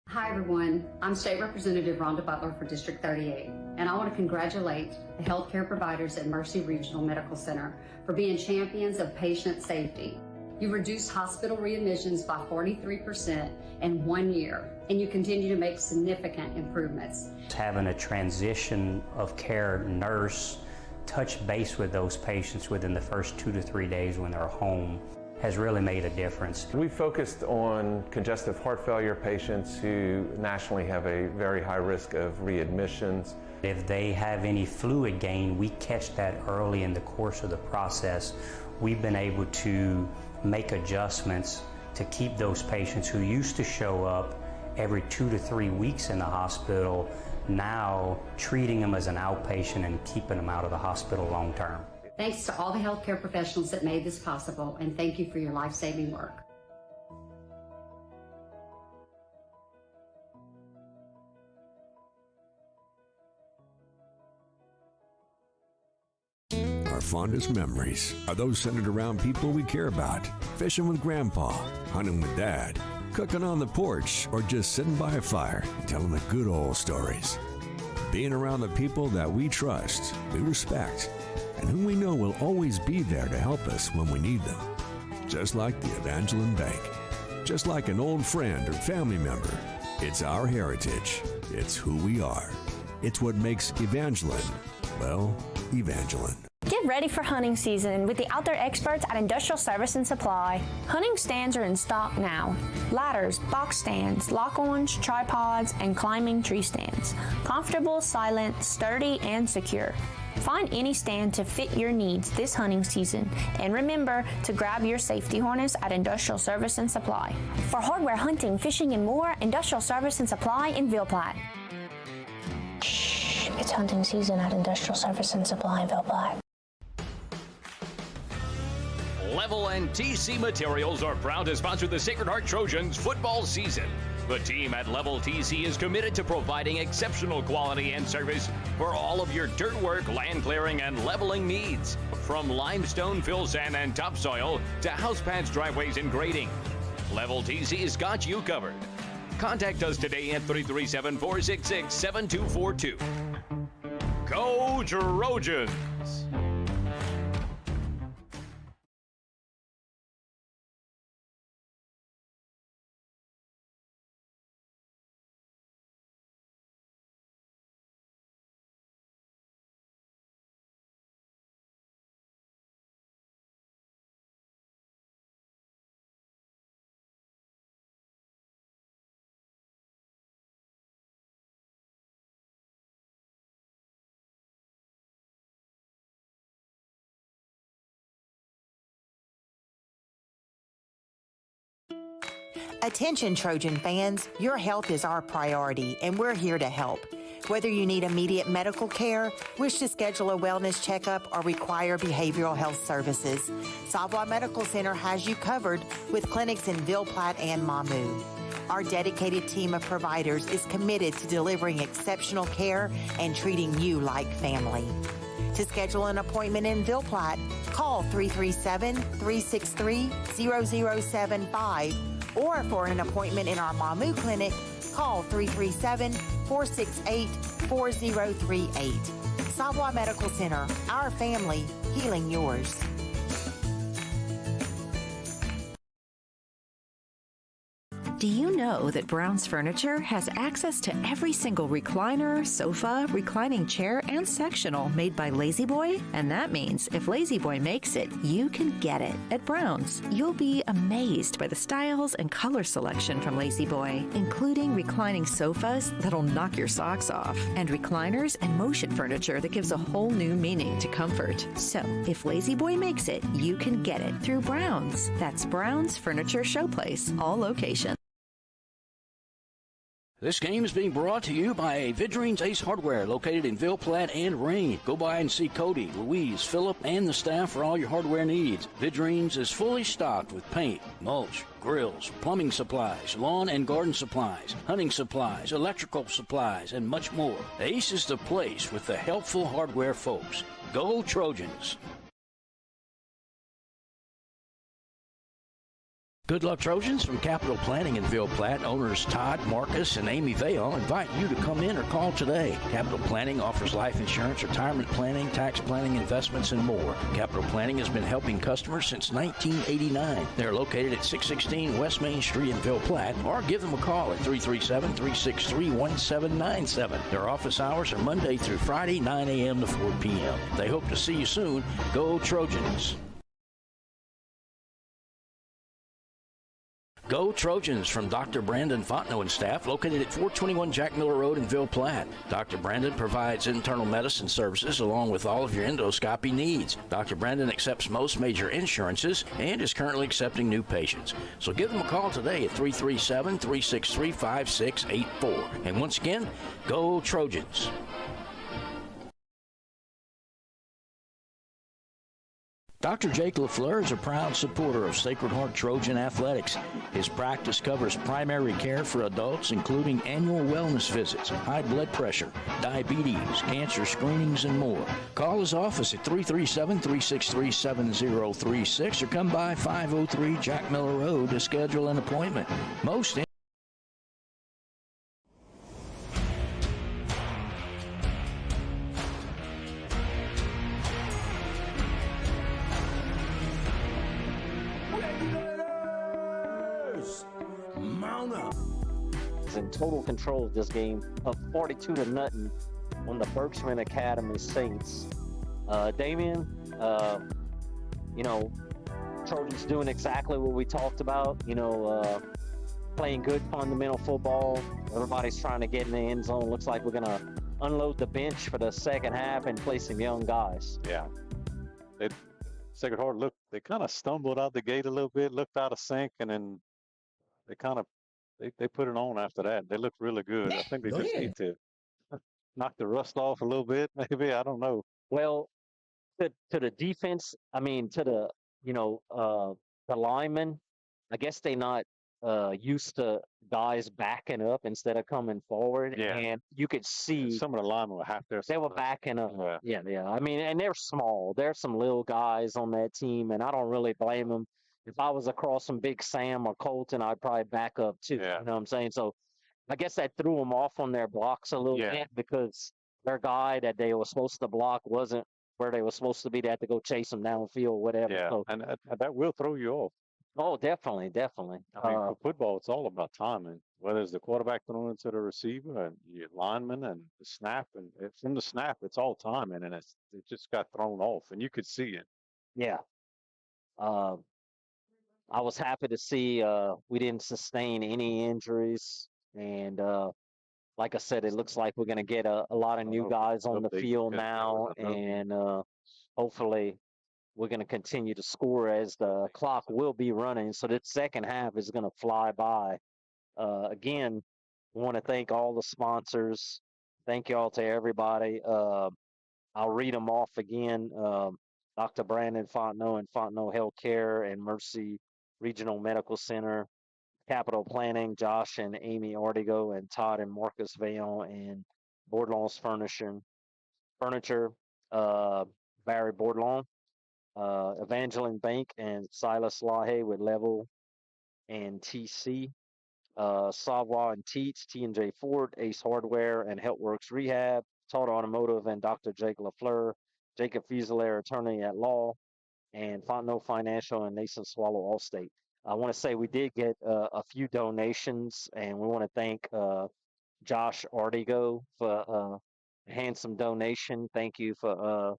Hi everyone, I'm State Representative Rhonda Butler for District 38, and I want to congratulate the healthcare providers at Mercy Regional Medical Center for being champions of patient safety. You reduced hospital readmissions by 43% in 1 year, and you continue to make significant improvements. Having a transition of care nurse touch base with those patients within the first 2 to 3 days when they're home has really made a difference. We focused on congestive heart failure patients who nationally have a very high risk of readmissions. If they have any fluid gain, we catch that early in the course of the process. We've been able to make adjustments to keep those patients who used to show up every 2 to 3 weeks in the hospital, now treating them as an outpatient and keeping them out of the hospital long term. Thanks to all the healthcare professionals that made this possible, and thank you for your life-saving work. Our fondest memories are those centered around people we care about. Fishing with Grandpa, hunting with Dad, cooking on the porch, or just sitting by a fire telling the good old stories. Being around the people that we trust, we respect, and whom we know will always be there to help us when we need them. Just like the Evangeline Bank. Just like an old friend or family member. It's our heritage. It's who we are. It's what makes Evangeline, well, Evangeline. Get ready for hunting season with the outdoor experts at Industrial Service and Supply. Hunting stands are in stock now. Ladders, box stands, lock-ons, tripods, and climbing tree stands. Comfortable, silent, sturdy, and secure. Find any stand to fit your needs this hunting season. And remember to grab your safety harness at Industrial Service and Supply. For hardware hunting, fishing, and more, Industrial Service and Supply in Ville Platte. Shh, it's hunting season at Industrial Service and Supply in Ville Platte. Level and TC Materials are proud to sponsor the Sacred Heart Trojans football season. The team at Level TC is committed to providing exceptional quality and service for all of your dirt work, land clearing, and leveling needs. From limestone, fill sand, and topsoil to house pads, driveways, and grading, Level TC's got you covered. Contact us today at 337-466-7242. Go Trojans! Attention Trojan fans, your health is our priority and we're here to help. Whether you need immediate medical care, wish to schedule a wellness checkup, or require behavioral health services, Savoy Medical Center has you covered with clinics in Ville Platte and Mamou. Our dedicated team of providers is committed to delivering exceptional care and treating you like family. To schedule an appointment in Ville Platte, call 337-363-0075, or for an appointment in our Mamou clinic, call 337-468-4038. Savoy Medical Center, our family, healing yours. Do you know that Brown's Furniture has access to every single recliner, sofa, reclining chair, and sectional made by La-Z-Boy? And that means if La-Z-Boy makes it, you can get it. At Brown's, you'll be amazed by the styles and color selection from La-Z-Boy, including reclining sofas that'll knock your socks off, and recliners and motion furniture that gives a whole new meaning to comfort. So, if La-Z-Boy makes it, you can get it through Brown's. That's Brown's Furniture Showplace, all locations. This game is being brought to you by Vidrine's Ace Hardware, located in Ville Platte and Rain. Go by and see Cody, Louise, Phillip, and the staff for all your hardware needs. Vidrine's is fully stocked with paint, mulch, grills, plumbing supplies, lawn and garden supplies, hunting supplies, electrical supplies, and much more. Ace is the place with the helpful hardware folks. Go Trojans! Good luck, Trojans. From Capital Planning in Ville Platte, owners Todd, Marcus, and Amy Vale invite you to come in or call today. Capital Planning offers life insurance, retirement planning, tax planning, investments, and more. Capital Planning has been helping customers since 1989. They're located at 616 West Main Street in Ville Platte, or give them a call at 337-363-1797. Their office hours are Monday through Friday, 9 a.m. to 4 p.m. They hope to see you soon. Go Trojans! Go Trojans from Dr. Brandon Fontenot and staff, located at 421 Jack Miller Road in Ville Platte. Dr. Brandon provides internal medicine services along with all of your endoscopy needs. Dr. Brandon accepts most major insurances and is currently accepting new patients. So give them a call today at 337-363-5684. And once again, go Trojans. Dr. Jake LaFleur is a proud supporter of Sacred Heart Trojan Athletics. His practice covers primary care for adults, including annual wellness visits, high blood pressure, diabetes, cancer screenings, and more. Call his office at 337-363-7036 or come by 503 Jack Miller Road to schedule an appointment. Most in total control of this game, up 42-0 on the Berchmans Academy Saints. Damian, Trojans doing exactly what we talked about, playing good fundamental football. Everybody's trying to get in the end zone. Looks like we're going to unload the bench for the second half and play some young guys. Yeah. Sacred Heart, they kind of stumbled out the gate a little bit, looked out of sync, and then they kind of They put it on after that. They looked really good. I think they just need to knock the rust off a little bit, maybe. I don't know. Well, to the defense, to the the linemen, I guess they not used to guys backing up instead of coming forward. Yeah. And you could see some of the linemen were half there. They were backing up. Yeah. Yeah. And they're small. There's some little guys on that team, and I don't really blame them. If I was across from Big Sam or Colton, I'd probably back up too. Yeah. You know what I'm saying? So I guess that threw them off on their blocks a little bit because their guy that they were supposed to block wasn't where they were supposed to be. They had to go chase them downfield, whatever. Yeah, So, and that will throw you off. oh, definitely. I mean, for football, it's all about timing. Whether it's the quarterback throwing it to the receiver and your lineman and the snap, and from the snap, it's all timing, and it just got thrown off, and you could see it. Yeah. I was happy to see we didn't sustain any injuries. And like I said, it looks like we're going to get a lot of new guys on the field now. And hopefully we're going to continue to score as the clock will be running. So this second half is going to fly by. Again, I want to thank all the sponsors. Thank you all to everybody. I'll read them off again. Dr. Brandon Fontenot and Fontenot Healthcare and Mercy Regional Medical Center, Capital Planning, Josh and Amy Ortigo, and Todd and Marcus Vaillant, and Bourdlon's Furniture, Barry Bourdlon, Evangeline Bank and Silas Lahe with Level and TC, Savoir and Teats, T&J Ford, Ace Hardware and Helpworks Rehab, Todd Automotive and Dr. Jake LaFleur, Jacob Fuselier, attorney at law, and Fontenot Financial and Nathan Swallow Allstate. I want to say we did get a few donations, and we want to thank Josh Artigo for a handsome donation. Thank you for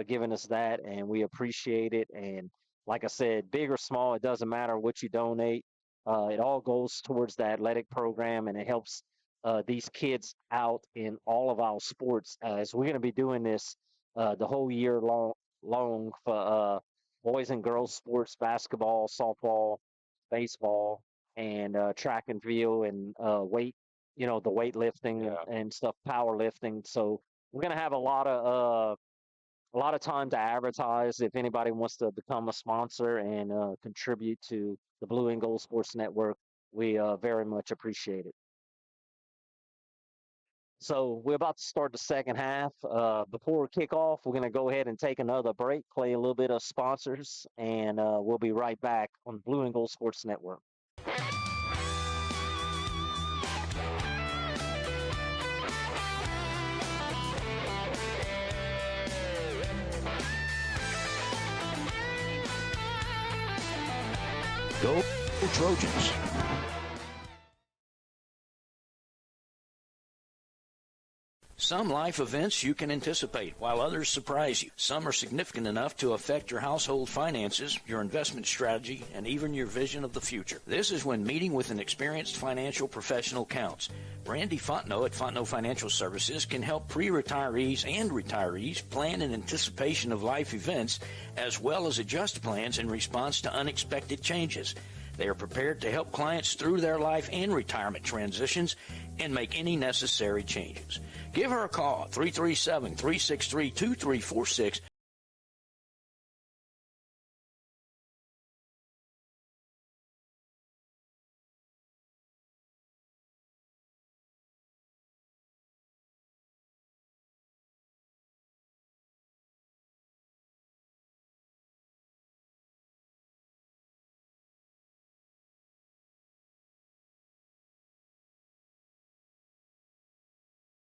giving us that, and we appreciate it. And like I said, big or small, it doesn't matter what you donate. It all goes towards the athletic program, and it helps these kids out in all of our sports. As we're going to be doing this the whole year long for boys and girls sports, basketball, softball, baseball, and track and field, and weight, the weightlifting and stuff, powerlifting. So we're gonna have a lot of time to advertise. If anybody wants to become a sponsor and contribute to the Blue and Gold Sports Network, we very much appreciate it. So we're about to start the second half. Before we kick off, we're going to go ahead and take another break, play a little bit of sponsors, and we'll be right back on Blue and Gold Sports Network. Go Trojans. Some life events you can anticipate, while others surprise you. Some are significant enough to affect your household finances, your investment strategy, and even your vision of the future. This is when meeting with an experienced financial professional counts. Randy Fontenot at Fontenot Financial Services can help pre-retirees and retirees plan in anticipation of life events, as well as adjust plans in response to unexpected changes. They are prepared to help clients through their life and retirement transitions and make any necessary changes. Give her a call, 337-363-2346.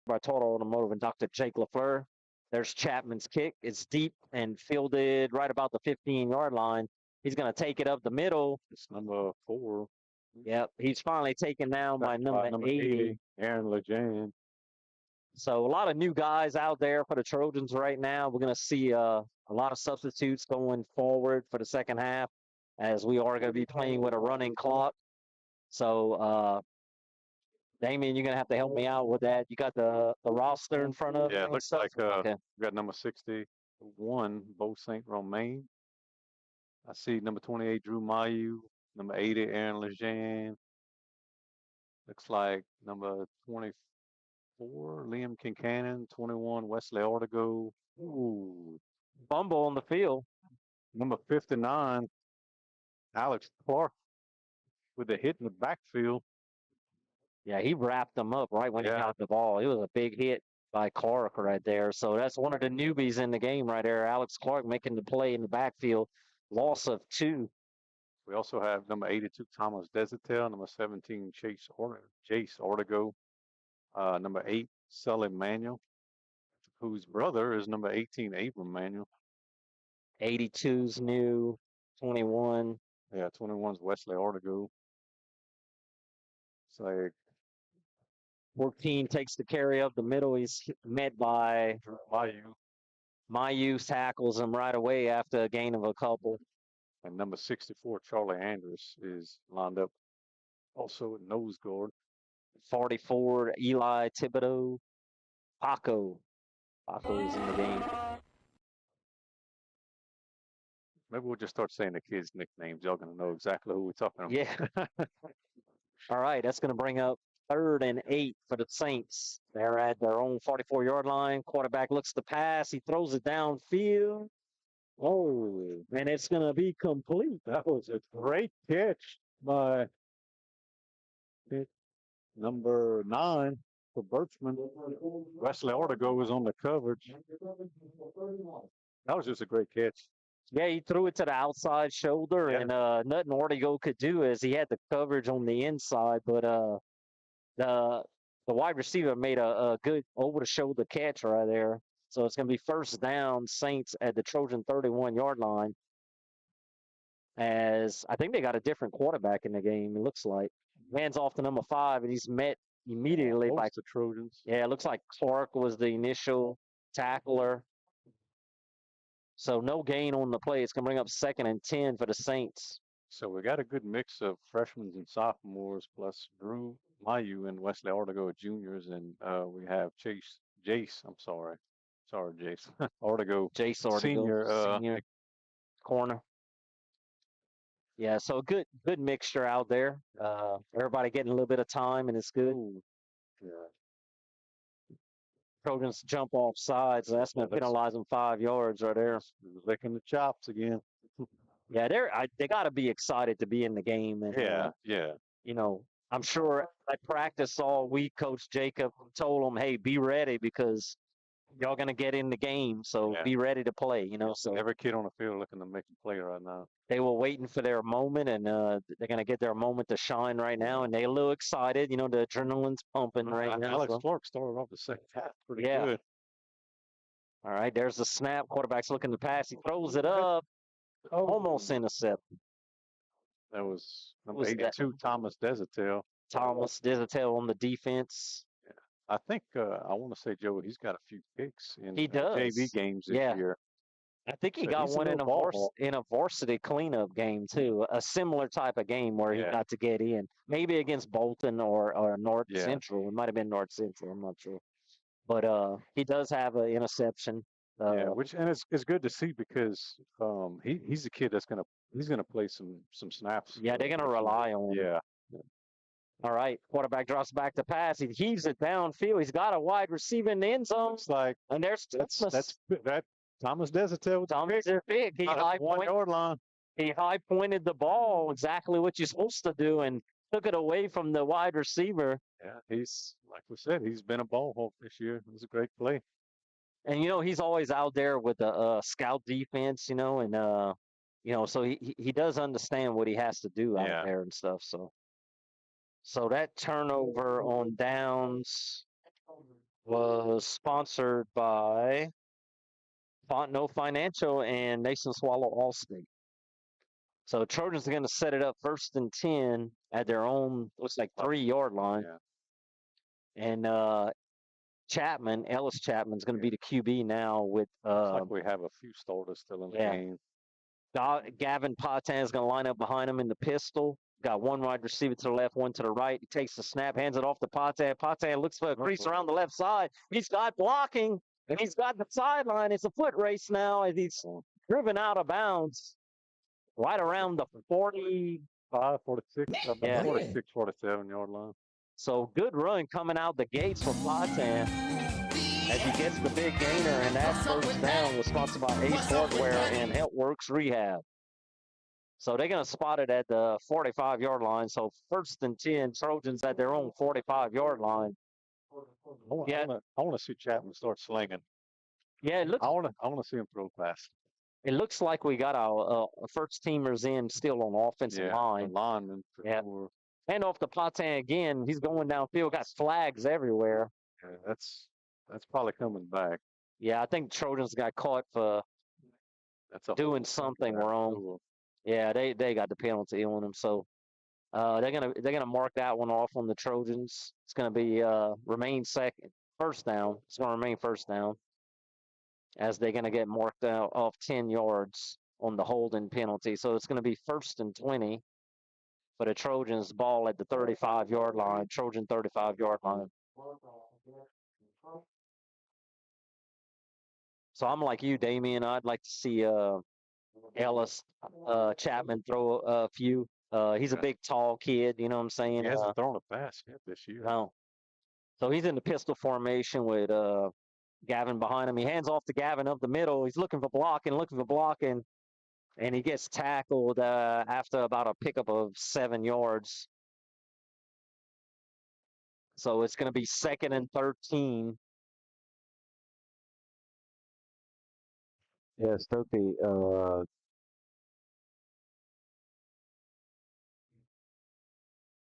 By Total Automotive and Dr. Jake LaFleur. There's Chapman's kick. It's deep and fielded right about the 15-yard line. He's going to take it up the middle. It's number 4. Yep, he's finally taken down by number 80. Aaron Lejeune. So a lot of new guys out there for the Trojans right now. We're going to see a lot of substitutes going forward for the second half, as we are going to be playing with a running clock. So, Damien, you're going to have to help me out with that. You got the roster in front of you? Yeah, it looks like we got number 61, Bo St. Romain. I see number 28, Drew Mayu. Number 80, Aaron Lejeune. Looks like number 24, Liam Kincannon. 21, Wesley Ortego. Ooh. Bumble on the field. Number 59, Alex Clark with a hit in the backfield. Yeah, he wrapped them up right when he got the ball. It was a big hit by Clark right there. So that's one of the newbies in the game right there. Alex Clark making the play in the backfield. Loss of 2. We also have number 82, Thomas Desatel. Number 17, Jace Ortego. Number 8, Sully Manuel, whose brother is number 18, Abram Manuel. 82's new. 21. Yeah, 21's Wesley Ortego. It's like 14 takes the carry up the middle. He's met by Mayu. Mayu tackles him right away after a gain of a couple. And number 64, Charlie Andrews, is lined up also at nose guard. 44, Eli Thibodeau. Paco is in the game. Maybe we'll just start saying the kids' nicknames. Y'all gonna know exactly who we're talking about. Yeah. All right, that's going to bring up 3rd and 8 for the Saints. They're at their own 44-yard line. Quarterback looks to pass. He throws it downfield. Oh, and it's going to be complete. That was a great catch by number 9 for Berchman. Wesley Ortego was on the coverage. That was just a great catch. Yeah, he threw it to the outside shoulder, Yeah. and nothing Ortego could do is he had the coverage on the inside, but the wide receiver made a good over-the-shoulder catch right there. So it's going to be first down, Saints at the Trojan 31-yard line. As I think they got a different quarterback in the game, it looks like. Hands off to number 5, and he's met immediately by the Trojans. Yeah, it looks like Clark was the initial tackler. So no gain on the play. It's going to bring up 2nd and 10 for the Saints. So we got a good mix of freshmen and sophomores, plus Drew Mayu and Wesley Ortego are juniors, and we have Jace. I'm sorry, Jace Ortego. Jace Ortego, senior corner. Yeah, so good mixture out there. Everybody getting a little bit of time, and it's good. Yeah. Trojans jump off sides. So that's going to penalize them 5 yards right there. Licking the chops again. Yeah, they got to be excited to be in the game. And, yeah. You know, I'm sure at practice all week, Coach Jacob told them, "Hey, be ready because y'all going to get in the game. So be ready to play." You know, so every kid on the field looking to make a play right now. They were waiting for their moment, and they're going to get their moment to shine right now. And they're a little excited. You know, the adrenaline's pumping right now. Alex Clark started off the second half pretty good. All right, there's the snap. Quarterback's looking to pass. He throws it up. Almost intercept. That was number 82, Thomas Desatel. Thomas Desatel on the defense. Yeah. I think, I want to say, Joe, he's got a few picks in he does. JV games this year. I think he got one in a varsity cleanup game, too. A similar type of game where he got to get in. Maybe against Bolton or North Central. It might have been North Central. I'm not sure. But he does have an interception. And it's good to see because he's a kid that's gonna play some snaps. Yeah, they're gonna rely on him. Yeah. All right, quarterback drops back to pass. He heaves it downfield. He's got a wide receiver in the end zone. It's like, and there's that Thomas Desatel. Thomas Desatel. He high 1-yard line. He high pointed the ball exactly what you're supposed to do and took it away from the wide receiver. Yeah, he's like we said, he's been a ball hawk this year. It was a great play. And you know he's always out there with the scout defense, you know, and you know, so he does understand what he has to do out there and stuff. So that turnover on downs was sponsored by Fontenot Financial and Nation Swallow Allstate. So Trojans are going to set it up 1st and 10 at their own, looks like 3-yard line. Yeah. And Ellis Chapman's going to be the QB now with. Looks like we have a few starters still in the game. Gavin Patin is going to line up behind him in the pistol. Got one wide receiver to the left, one to the right. He takes the snap, hands it off to Patin. Patin looks for a crease around the left side. He's got blocking, and he's got the sideline. It's a foot race now as he's driven out of bounds right around the 45, 46, 46, 47-yard line. So good run coming out the gates for Patin as he gets the big gainer, and that first down was sponsored by Ace Hardware and HealthWorks Rehab. So they're going to spot it at the 45-yard line. So 1st and 10, Trojans at their own 45-yard line. I want to see Chapman start slinging. Yeah, it looks. I want to see him throw fast. It looks like we got our first teamers in still on offensive line. Lineman. Sure. And off the Patin again. He's going downfield. Got flags everywhere. Yeah, that's probably coming back. Yeah, I think Trojans got caught for doing something wrong. Yeah, they got the penalty on them. So they're gonna mark that one off on the Trojans. It's gonna be first down. It's gonna remain first down, as they're gonna get marked out off 10 yards on the holding penalty. So it's gonna be 1st and 20 for the Trojans. Ball at the 35-yard line. Trojan 35-yard line. So I'm like you, Damien. I'd like to see Ellis, Chapman throw a few. He's a big, tall kid. You know what I'm saying? He hasn't thrown a pass yet this year. No. So he's in the pistol formation with Gavin behind him. He hands off to Gavin up the middle. He's looking for blocking, and he gets tackled after about a pickup of 7 yards. So it's going to be 2nd and 13. Yeah, Stokey.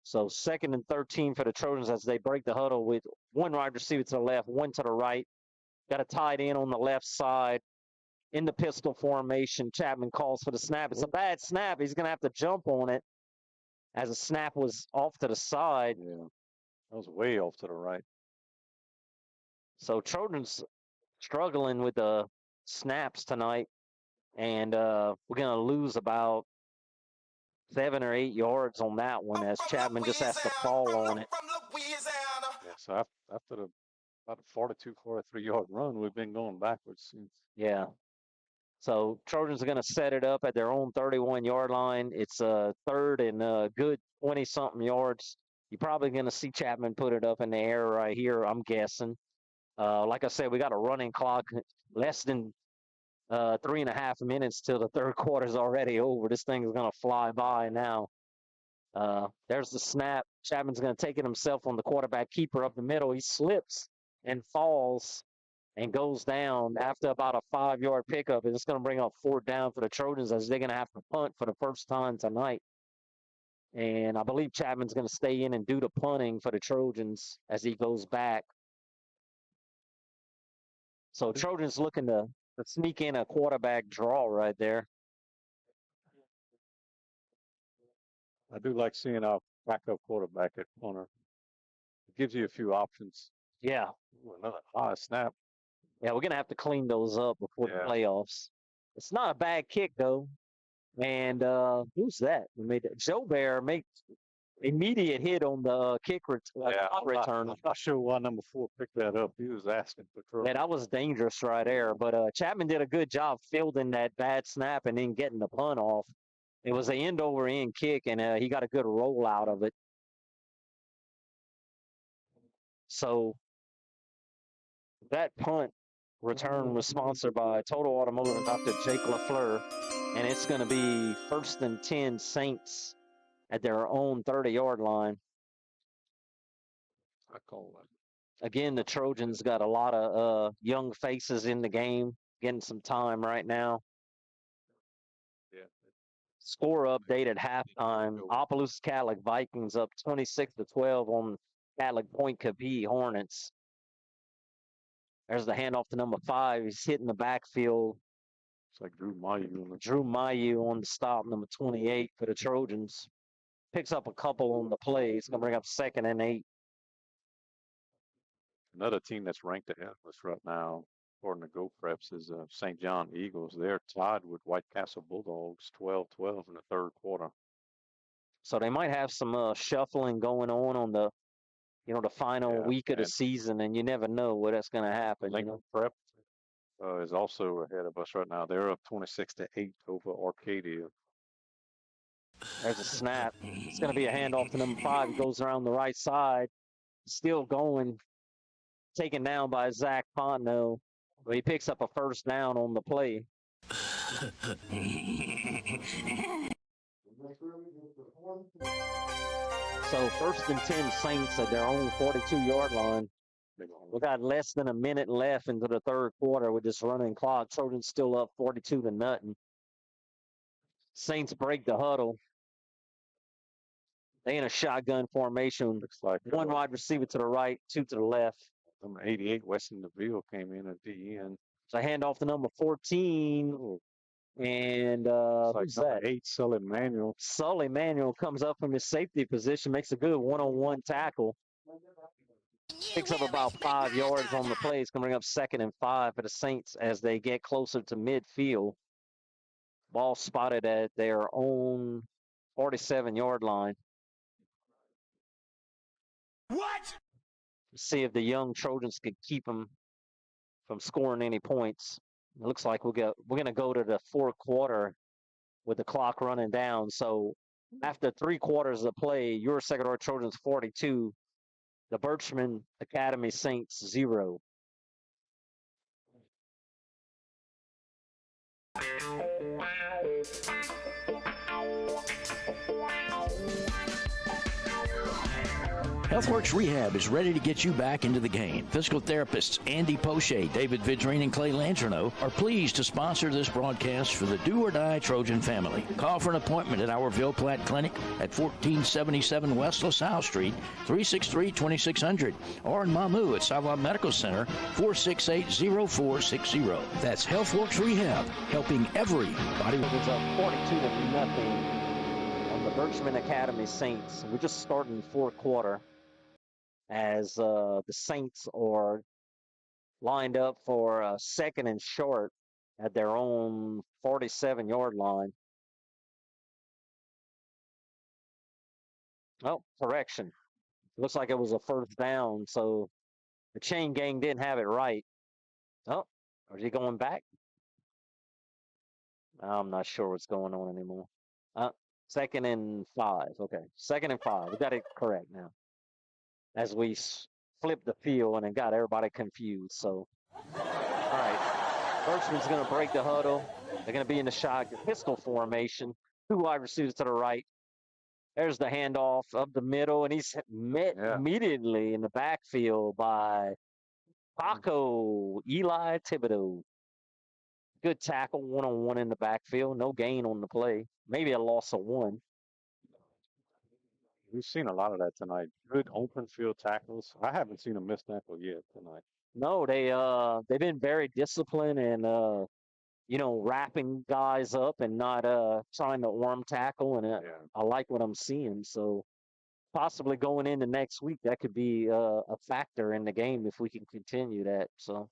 So 2nd and 13 for the Trojans as they break the huddle with one wide receiver to the left, one to the right. Got a tight end on the left side in the pistol formation. Chapman calls for the snap. It's a bad snap. He's going to have to jump on it as a snap was off to the side. Yeah, that was way off to the right. So Trojans struggling with the snaps tonight, and we're going to lose about 7 or 8 yards on that one as Chapman just has to fall on it. Yeah, so after about a 42, 43-yard run, we've been going backwards since. Yeah. So Trojans are going to set it up at their own 31-yard line. It's a 3rd and a good 20-something yards. You're probably going to see Chapman put it up in the air right here, I'm guessing. Like I said, we got a running clock, less than 3.5 minutes till the third quarter's already over. This thing is going to fly by now. There's the snap. Chapman's going to take it himself on the quarterback keeper up the middle. He slips and falls and goes down after about a 5-yard pickup. And it's going to bring up 4th down for the Trojans as they're going to have to punt for the first time tonight. And I believe Chapman's going to stay in and do the punting for the Trojans as he goes back. So Trojans looking to sneak in a quarterback draw right there. I do like seeing our backup quarterback at punter. It gives you a few options. Yeah. Ooh, another high snap. Yeah, we're going to have to clean those up before the playoffs. It's not a bad kick, though. And who's that? We made that. Joe Bear makes immediate hit on the kick return. I'm not sure why number 4 picked that up. He was asking for trouble. Yeah, that was dangerous right there. But Chapman did a good job fielding that bad snap and then getting the punt off. It was an end-over-end kick, and he got a good roll out of it. So that punt return was sponsored by Total Automotive and Dr. Jake LaFleur, and it's going to be 1st and 10 Saints at their own 30-yard line. I call that. Again, the Trojans got a lot of young faces in the game, getting some time right now. Yeah. Score update at halftime. Opelousas Catholic Vikings up 26-12 on Catholic Point Cavite Hornets. There's the handoff to number 5. He's hitting the backfield. It's like Drew Mayu. Drew Mayu on the stop, number 28 for the Trojans. Picks up a couple on the play. It's going to bring up 2nd and 8. Another team that's ranked ahead of us right now, according to GoPreps, is St. John Eagles. They're tied with White Castle Bulldogs, 12-12 in the third quarter. So they might have some shuffling going on the, the final week of the season, and you never know what that's going to happen. Lincoln Prep is also ahead of us right now. They're up 26-8 over Arcadia. There's a snap. It's going to be a handoff to number 5. He goes around the right side. Still going. Taken down by Zach Fontenot. But he picks up a 1st down on the play. So 1st and 10 Saints at their own 42-yard line. We got less than a minute left into the third quarter with this running clock. Trojans still up 42-0. Saints break the huddle. They in a shotgun formation. Looks like one wide receiver to the right, 2 to the left. Number 88, Weston DeVille, came in at DN. So handoff to number 14. And who's that? 8, Sully Manuel. Sully Manuel comes up from his safety position, makes a good one-on-one tackle. Picks up about 5 yards on the play. It's going to bring up 2nd and 5 for the Saints as they get closer to midfield. Ball spotted at their own 47-yard line. What? See if the young Trojans could keep them from scoring any points. It looks like we're going to go to the fourth quarter with the clock running down. So after 3/4 of play, your Sacred Heart Trojans 42, the Berchmans Academy Saints 0. HealthWorks Rehab is ready to get you back into the game. Physical therapists Andy Poche, David Vidrine, and Clay Langerno are pleased to sponsor this broadcast for the Do or Die Trojan family. Call for an appointment at our Ville Platte Clinic at 1477 West LaSalle Street, 363-2600, or in Mamou at Savoy Medical Center, 468-0460. That's HealthWorks Rehab, helping everybody. It's up 42-0 on the Berchmans Academy Saints. We're just starting the 4th quarter, as the Saints are lined up for a 2nd and short at their own 47-yard line. Oh, correction. Looks like it was a 1st down, so the chain gang didn't have it right. Oh, is he going back? I'm not sure what's going on anymore. 2nd and 5. Okay, 2nd and 5. We got it correct now, as we flipped the field and it got everybody confused. So, all right, Berchmans going to break the huddle. They're going to be in the shotgun pistol formation. 2 wide receivers to the right. There's the handoff up the middle, and he's met immediately in the backfield by Paco Eli Thibodeau. Good tackle, one-on-one in the backfield. No gain on the play. Maybe a loss of 1. We've seen a lot of that tonight. Good open field tackles. I haven't seen a missed tackle yet tonight. No, they've been very disciplined and wrapping guys up and not trying to arm tackle, and I like what I'm seeing. So possibly going into next week, that could be a factor in the game if we can continue that. So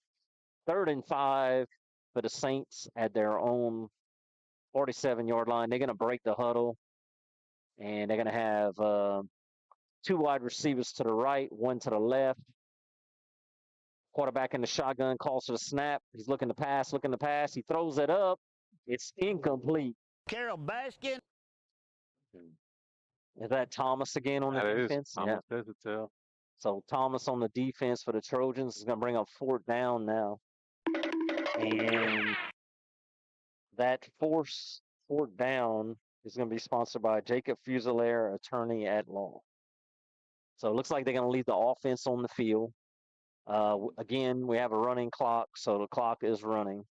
3rd and 5 for the Saints at their own 47-yard line. They're going to break the huddle, and they're going to have 2 wide receivers to the right, 1 to the left. Quarterback in the shotgun, calls for the snap. He's looking to pass. He throws it up. It's incomplete. Carol Baskin. Is that Thomas again on the defense? Thomas Desatel. So Thomas on the defense for the Trojans is going to bring up 4th down now. And that 4th down is going to be sponsored by Jacob Fusilier, attorney at law. So it looks like they're going to leave the offense on the field. Again, we have a running clock, so the clock is running.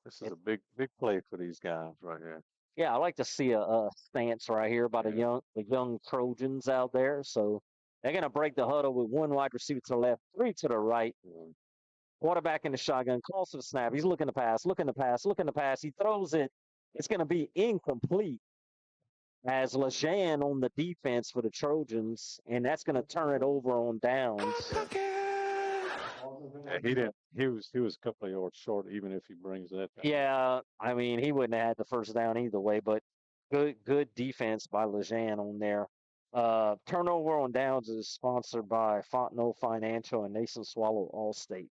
This is a big play for these guys right here. Yeah, I like to see a stance right here by the young Trojans out there. So they're going to break the huddle with 1 wide receiver to the left, 3 to the right. Quarterback in the shotgun, calls for the snap. He's looking to pass. He throws it. It's going to be incomplete as Lejean on the defense for the Trojans, and that's going to turn it over on downs. Yeah, he was a couple of yards short, even if he brings that down. Yeah, I mean, he wouldn't have had the 1st down either way, but good defense by Lejean on there. Turnover on downs is sponsored by Fontenot Financial and Nason Swallow Allstate.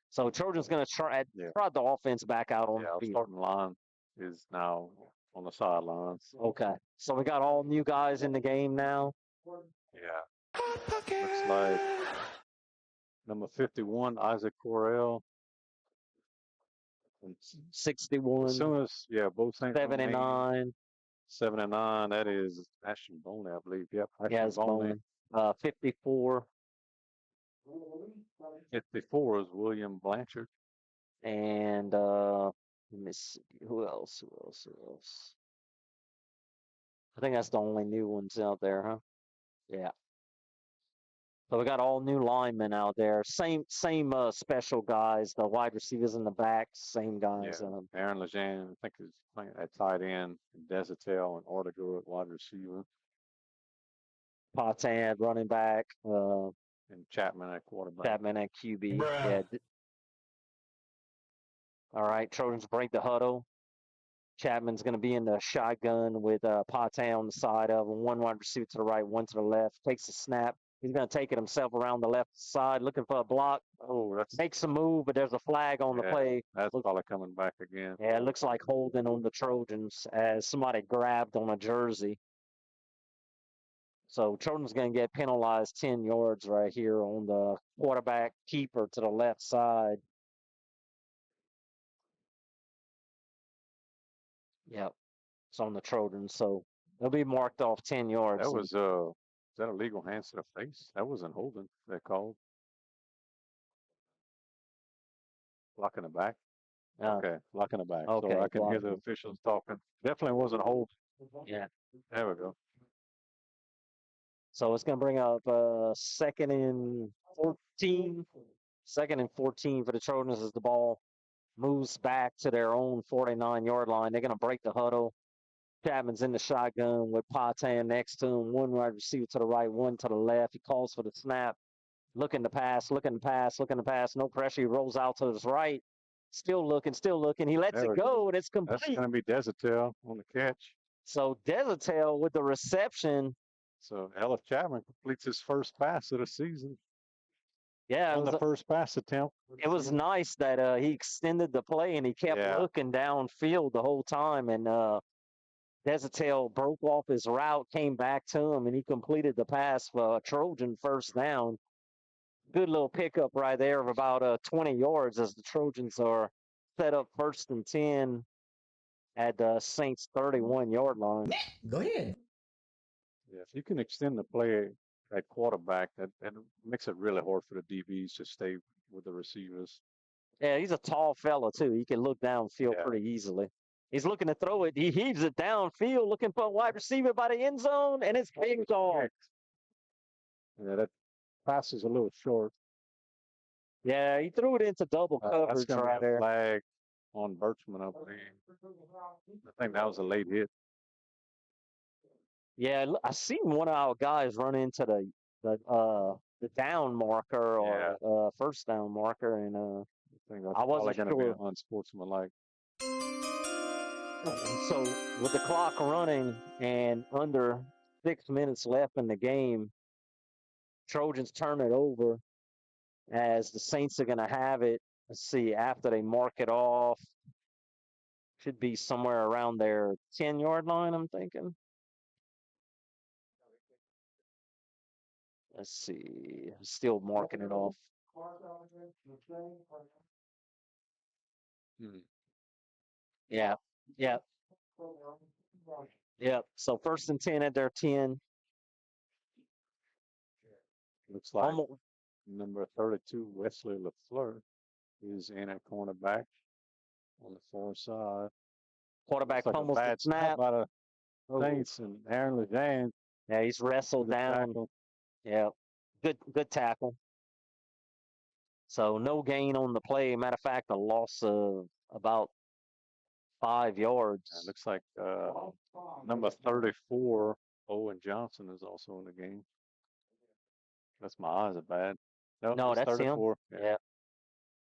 So Trojans going to try the offense back out on the field. Starting line is now on the sidelines. Okay, so we got all new guys in the game now. Yeah, looks like number 51, Isaac Correll. 61. As soon as, both Saints 7 and 9. 7 and 9. That is Ashton Boney, I believe. Yep. It's Boney. 54. 54 is William Blanchard. And let me see. Who else? I think that's the only new ones out there, huh? Yeah. So we got all new linemen out there. Same special guys. The wide receivers in the back, same guys. Yeah. Aaron Lejean, I think, is playing at tight end. Desatel and Ortego at wide receiver. Potan running back. And Chapman at quarterback. Chapman at QB. Yeah. All right, Trojans break the huddle. Chapman's going to be in the shotgun with Potan on the side of him. 1 wide receiver to the right, 1 to the left. Takes a snap. He's going to take it himself around the left side, looking for a block. Oh, that's Makes a move, but there's a flag on the play. That's probably coming back again. Yeah, it looks like holding on the Trojans as somebody grabbed on a jersey. So Trojans going to get penalized 10 yards right here on the quarterback keeper to the left side. Yep, it's on the Trojans, so they'll be marked off 10 yards. That was is that a legal hands to the face? That wasn't holding. They called blocking the back. Okay, blocking the back. Okay, So I can hear the blocking. officials talking. Definitely wasn't holding. Yeah. There we go. So it's going to bring up second and 14. Second and 14 for the Trojans as the ball moves back to their own 49-yard line. They're going to break the huddle. Chapman's in the shotgun with Patan next to him. One wide receiver to the right, one to the left. He calls for the snap. Looking to pass, looking to pass, looking to pass. No pressure. He rolls out to his right. Still looking, still looking. He lets it go, and it's complete. That's going to be Desertel on the catch. So Desertel with the reception. So Ellis Chapman completes his first pass of the season. Yeah, on the first pass attempt. It was nice that he extended the play and he kept looking downfield the whole time. And Desertel broke off his route, came back to him, and he completed the pass for a Trojan first down. Good little pickup right there of about 20 yards as the Trojans are set up 1st and 10 at the Saints 31-yard line. Go ahead. Yeah, if you can extend the play at quarterback, that makes it really hard for the DBs to stay with the receivers. Yeah, he's a tall fella too. He can look downfield pretty easily. He's looking to throw it. He heaves it downfield, looking for a wide receiver by the end zone, and it's picked off. Yeah, that pass is a little short. Yeah, he threw it into double coverage That's gonna right be a there. flag on Berchman up there. I think that was a late hit. Yeah, I seen one of our guys run into the down marker or first down marker, and I think that's I wasn't probably going to sure. be unsportsmanlike. So with the clock running and under 6 minutes left in the game, Trojans turn it over as the Saints are going to have it. Let's see, after they mark it off, should be somewhere around their 10-yard line, I'm thinking. Let's see, still marking it off. Yeah, yeah. Yep. So 1st and 10 at their 10. Looks like number 32, Wesley LaFleur, is in at cornerback on the far side. Quarterback Looks like fumbles a the bad snap. by the Saints and Aaron Lejeune. Yeah, he's wrestled down. Yeah, good tackle. So no gain on the play. Matter of fact, a loss of about 5 yards. It looks like number 34, Owen Johnson, is also in the game. That's my eyes are bad. No, that's 34. him. Yeah.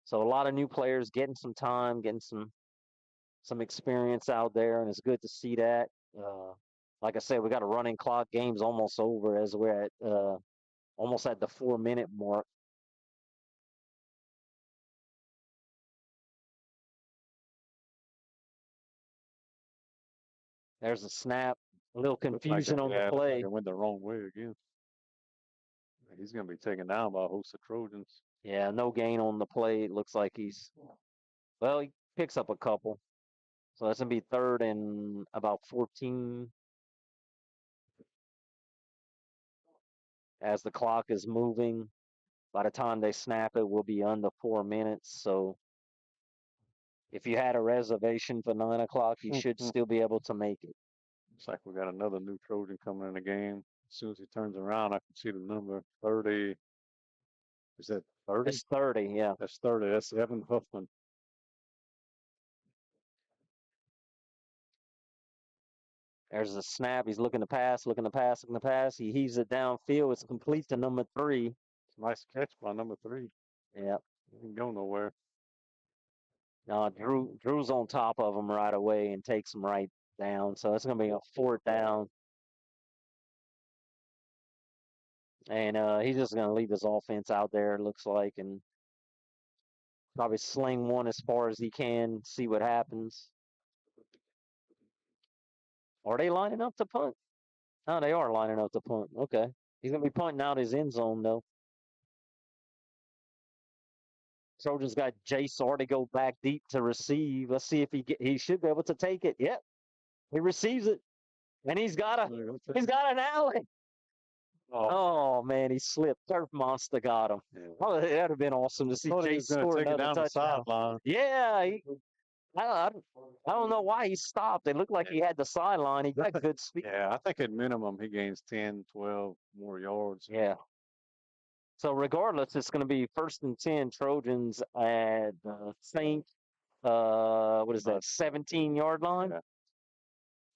So a lot of new players getting some time, getting some experience out there, and it's good to see that. Like I said, we got a running clock. Game's almost over as we're at almost at the 4-minute mark. There's a snap. A little confusion on the play. It went the wrong way again. He's going to be taken down by a host of Trojans. Yeah, no gain on the play. It looks like he picks up a couple. So that's going to be 3rd and about 14. As the clock is moving, by the time they snap it, we'll be under 4 minutes. So if you had a reservation for 9 o'clock, you should still be able to make it. Looks like we got another new Trojan coming in the game. As soon as he turns around, I can see the number 30. Is that 30? It's 30, yeah. That's 30. That's Evan Huffman. There's a snap. He's looking to pass, looking to pass, looking to pass. He heaves it downfield. It's complete to number 3. Nice catch by number 3. Yeah. He didn't go nowhere. Drew's on top of him right away and takes him right down. So it's going to be a 4th down. And he's just going to leave his offense out there, it looks like, and probably sling one as far as he can, see what happens. Are they lining up to punt? No, they are lining up to punt. Okay. He's going to be punting out his end zone, though. Trojans got Jace already go back deep to receive. Let's see if he should be able to take it. Yep. He receives it. And he's got an alley. Oh man, he slipped. Turf Monster got him. Yeah. Oh, that would have been awesome to see Jace score another touchdown. Yeah, I don't know why he stopped. It looked like he had the sideline. He got good speed. Yeah, I think at minimum he gains 10, 12 more yards. Yeah. So regardless, it's going to be 1st and 10 Trojans at Saint. What is that? 17-yard line. Yeah.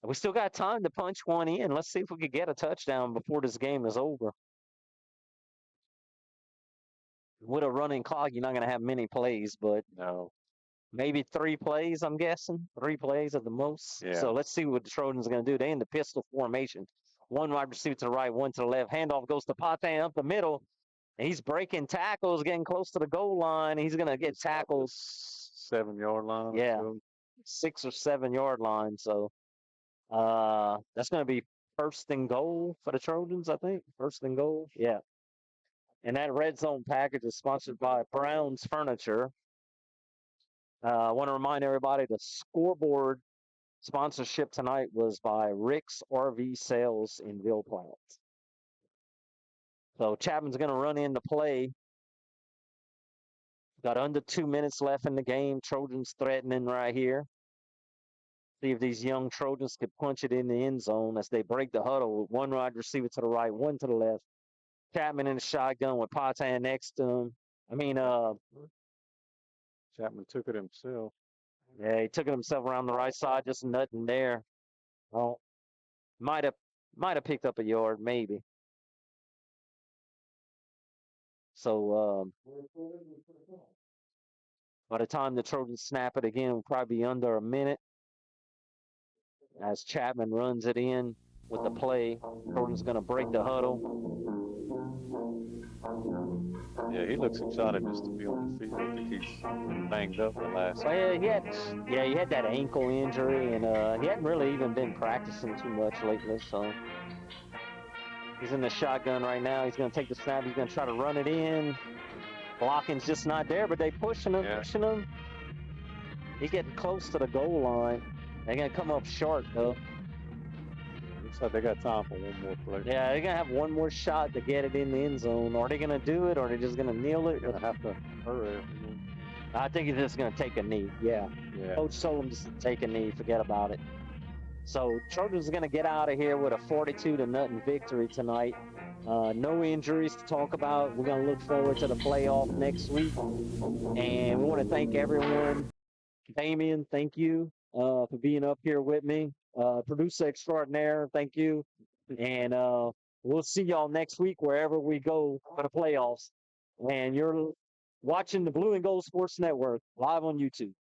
We still got time to punch one in. Let's see if we could get a touchdown before this game is over. With a running clock, you're not going to have many plays, but no, maybe 3 plays, I'm guessing. 3 plays at the most. Yeah. So let's see what the Trojans are going to do. They in the pistol formation. One wide receiver to the right, one to the left. Handoff goes to Patan up the middle. And he's breaking tackles, getting close to the goal line. He's going to get tackles. 7-yard line. Yeah, 6 or 7-yard line. So that's going to be 1st and goal for the Trojans, I think. 1st and goal. Yeah. And that red zone package is sponsored by Brown's Furniture. I want to remind everybody the scoreboard sponsorship tonight was by Rick's RV Sales in Ville Platte. So Chapman's going to run into play. Got under 2 minutes left in the game. Trojans threatening right here. See if these young Trojans could punch it in the end zone as they break the huddle with one wide receiver to the right, one to the left. Chapman in the shotgun with Patan next to him. Chapman took it himself. Yeah, he took it himself around the right side, just nothing there. Oh, might have picked up a yard, maybe. So by the time the Trojans snap it again, we'll probably be under a minute. As Chapman runs it in with the play, Trojans going to break the huddle. Yeah, he looks excited just to be on the field. I think he's banged up the last. He had that ankle injury, and he hadn't really even been practicing too much lately. So he's in the shotgun right now. He's going to take the snap. He's going to try to run it in. Blocking's just not there, but they pushing him. He getting close to the goal line. They're going to come up short, though. Looks like they got time for one more play. Yeah, they're going to have one more shot to get it in the end zone. Are they going to do it, or are they just going to kneel it? They're going to have to hurry. I think he's just going to take a knee. Yeah. Coach told him just to take a knee. Forget about it. So Trojans are going to get out of here with a 42-0 victory tonight. No injuries to talk about. We're going to look forward to the playoff next week. And we want to thank everyone. Damien, thank you for being up here with me. Producer extraordinaire, thank you. And we'll see y'all next week wherever we go for the playoffs. And you're watching the Blue and Gold Sports Network live on YouTube.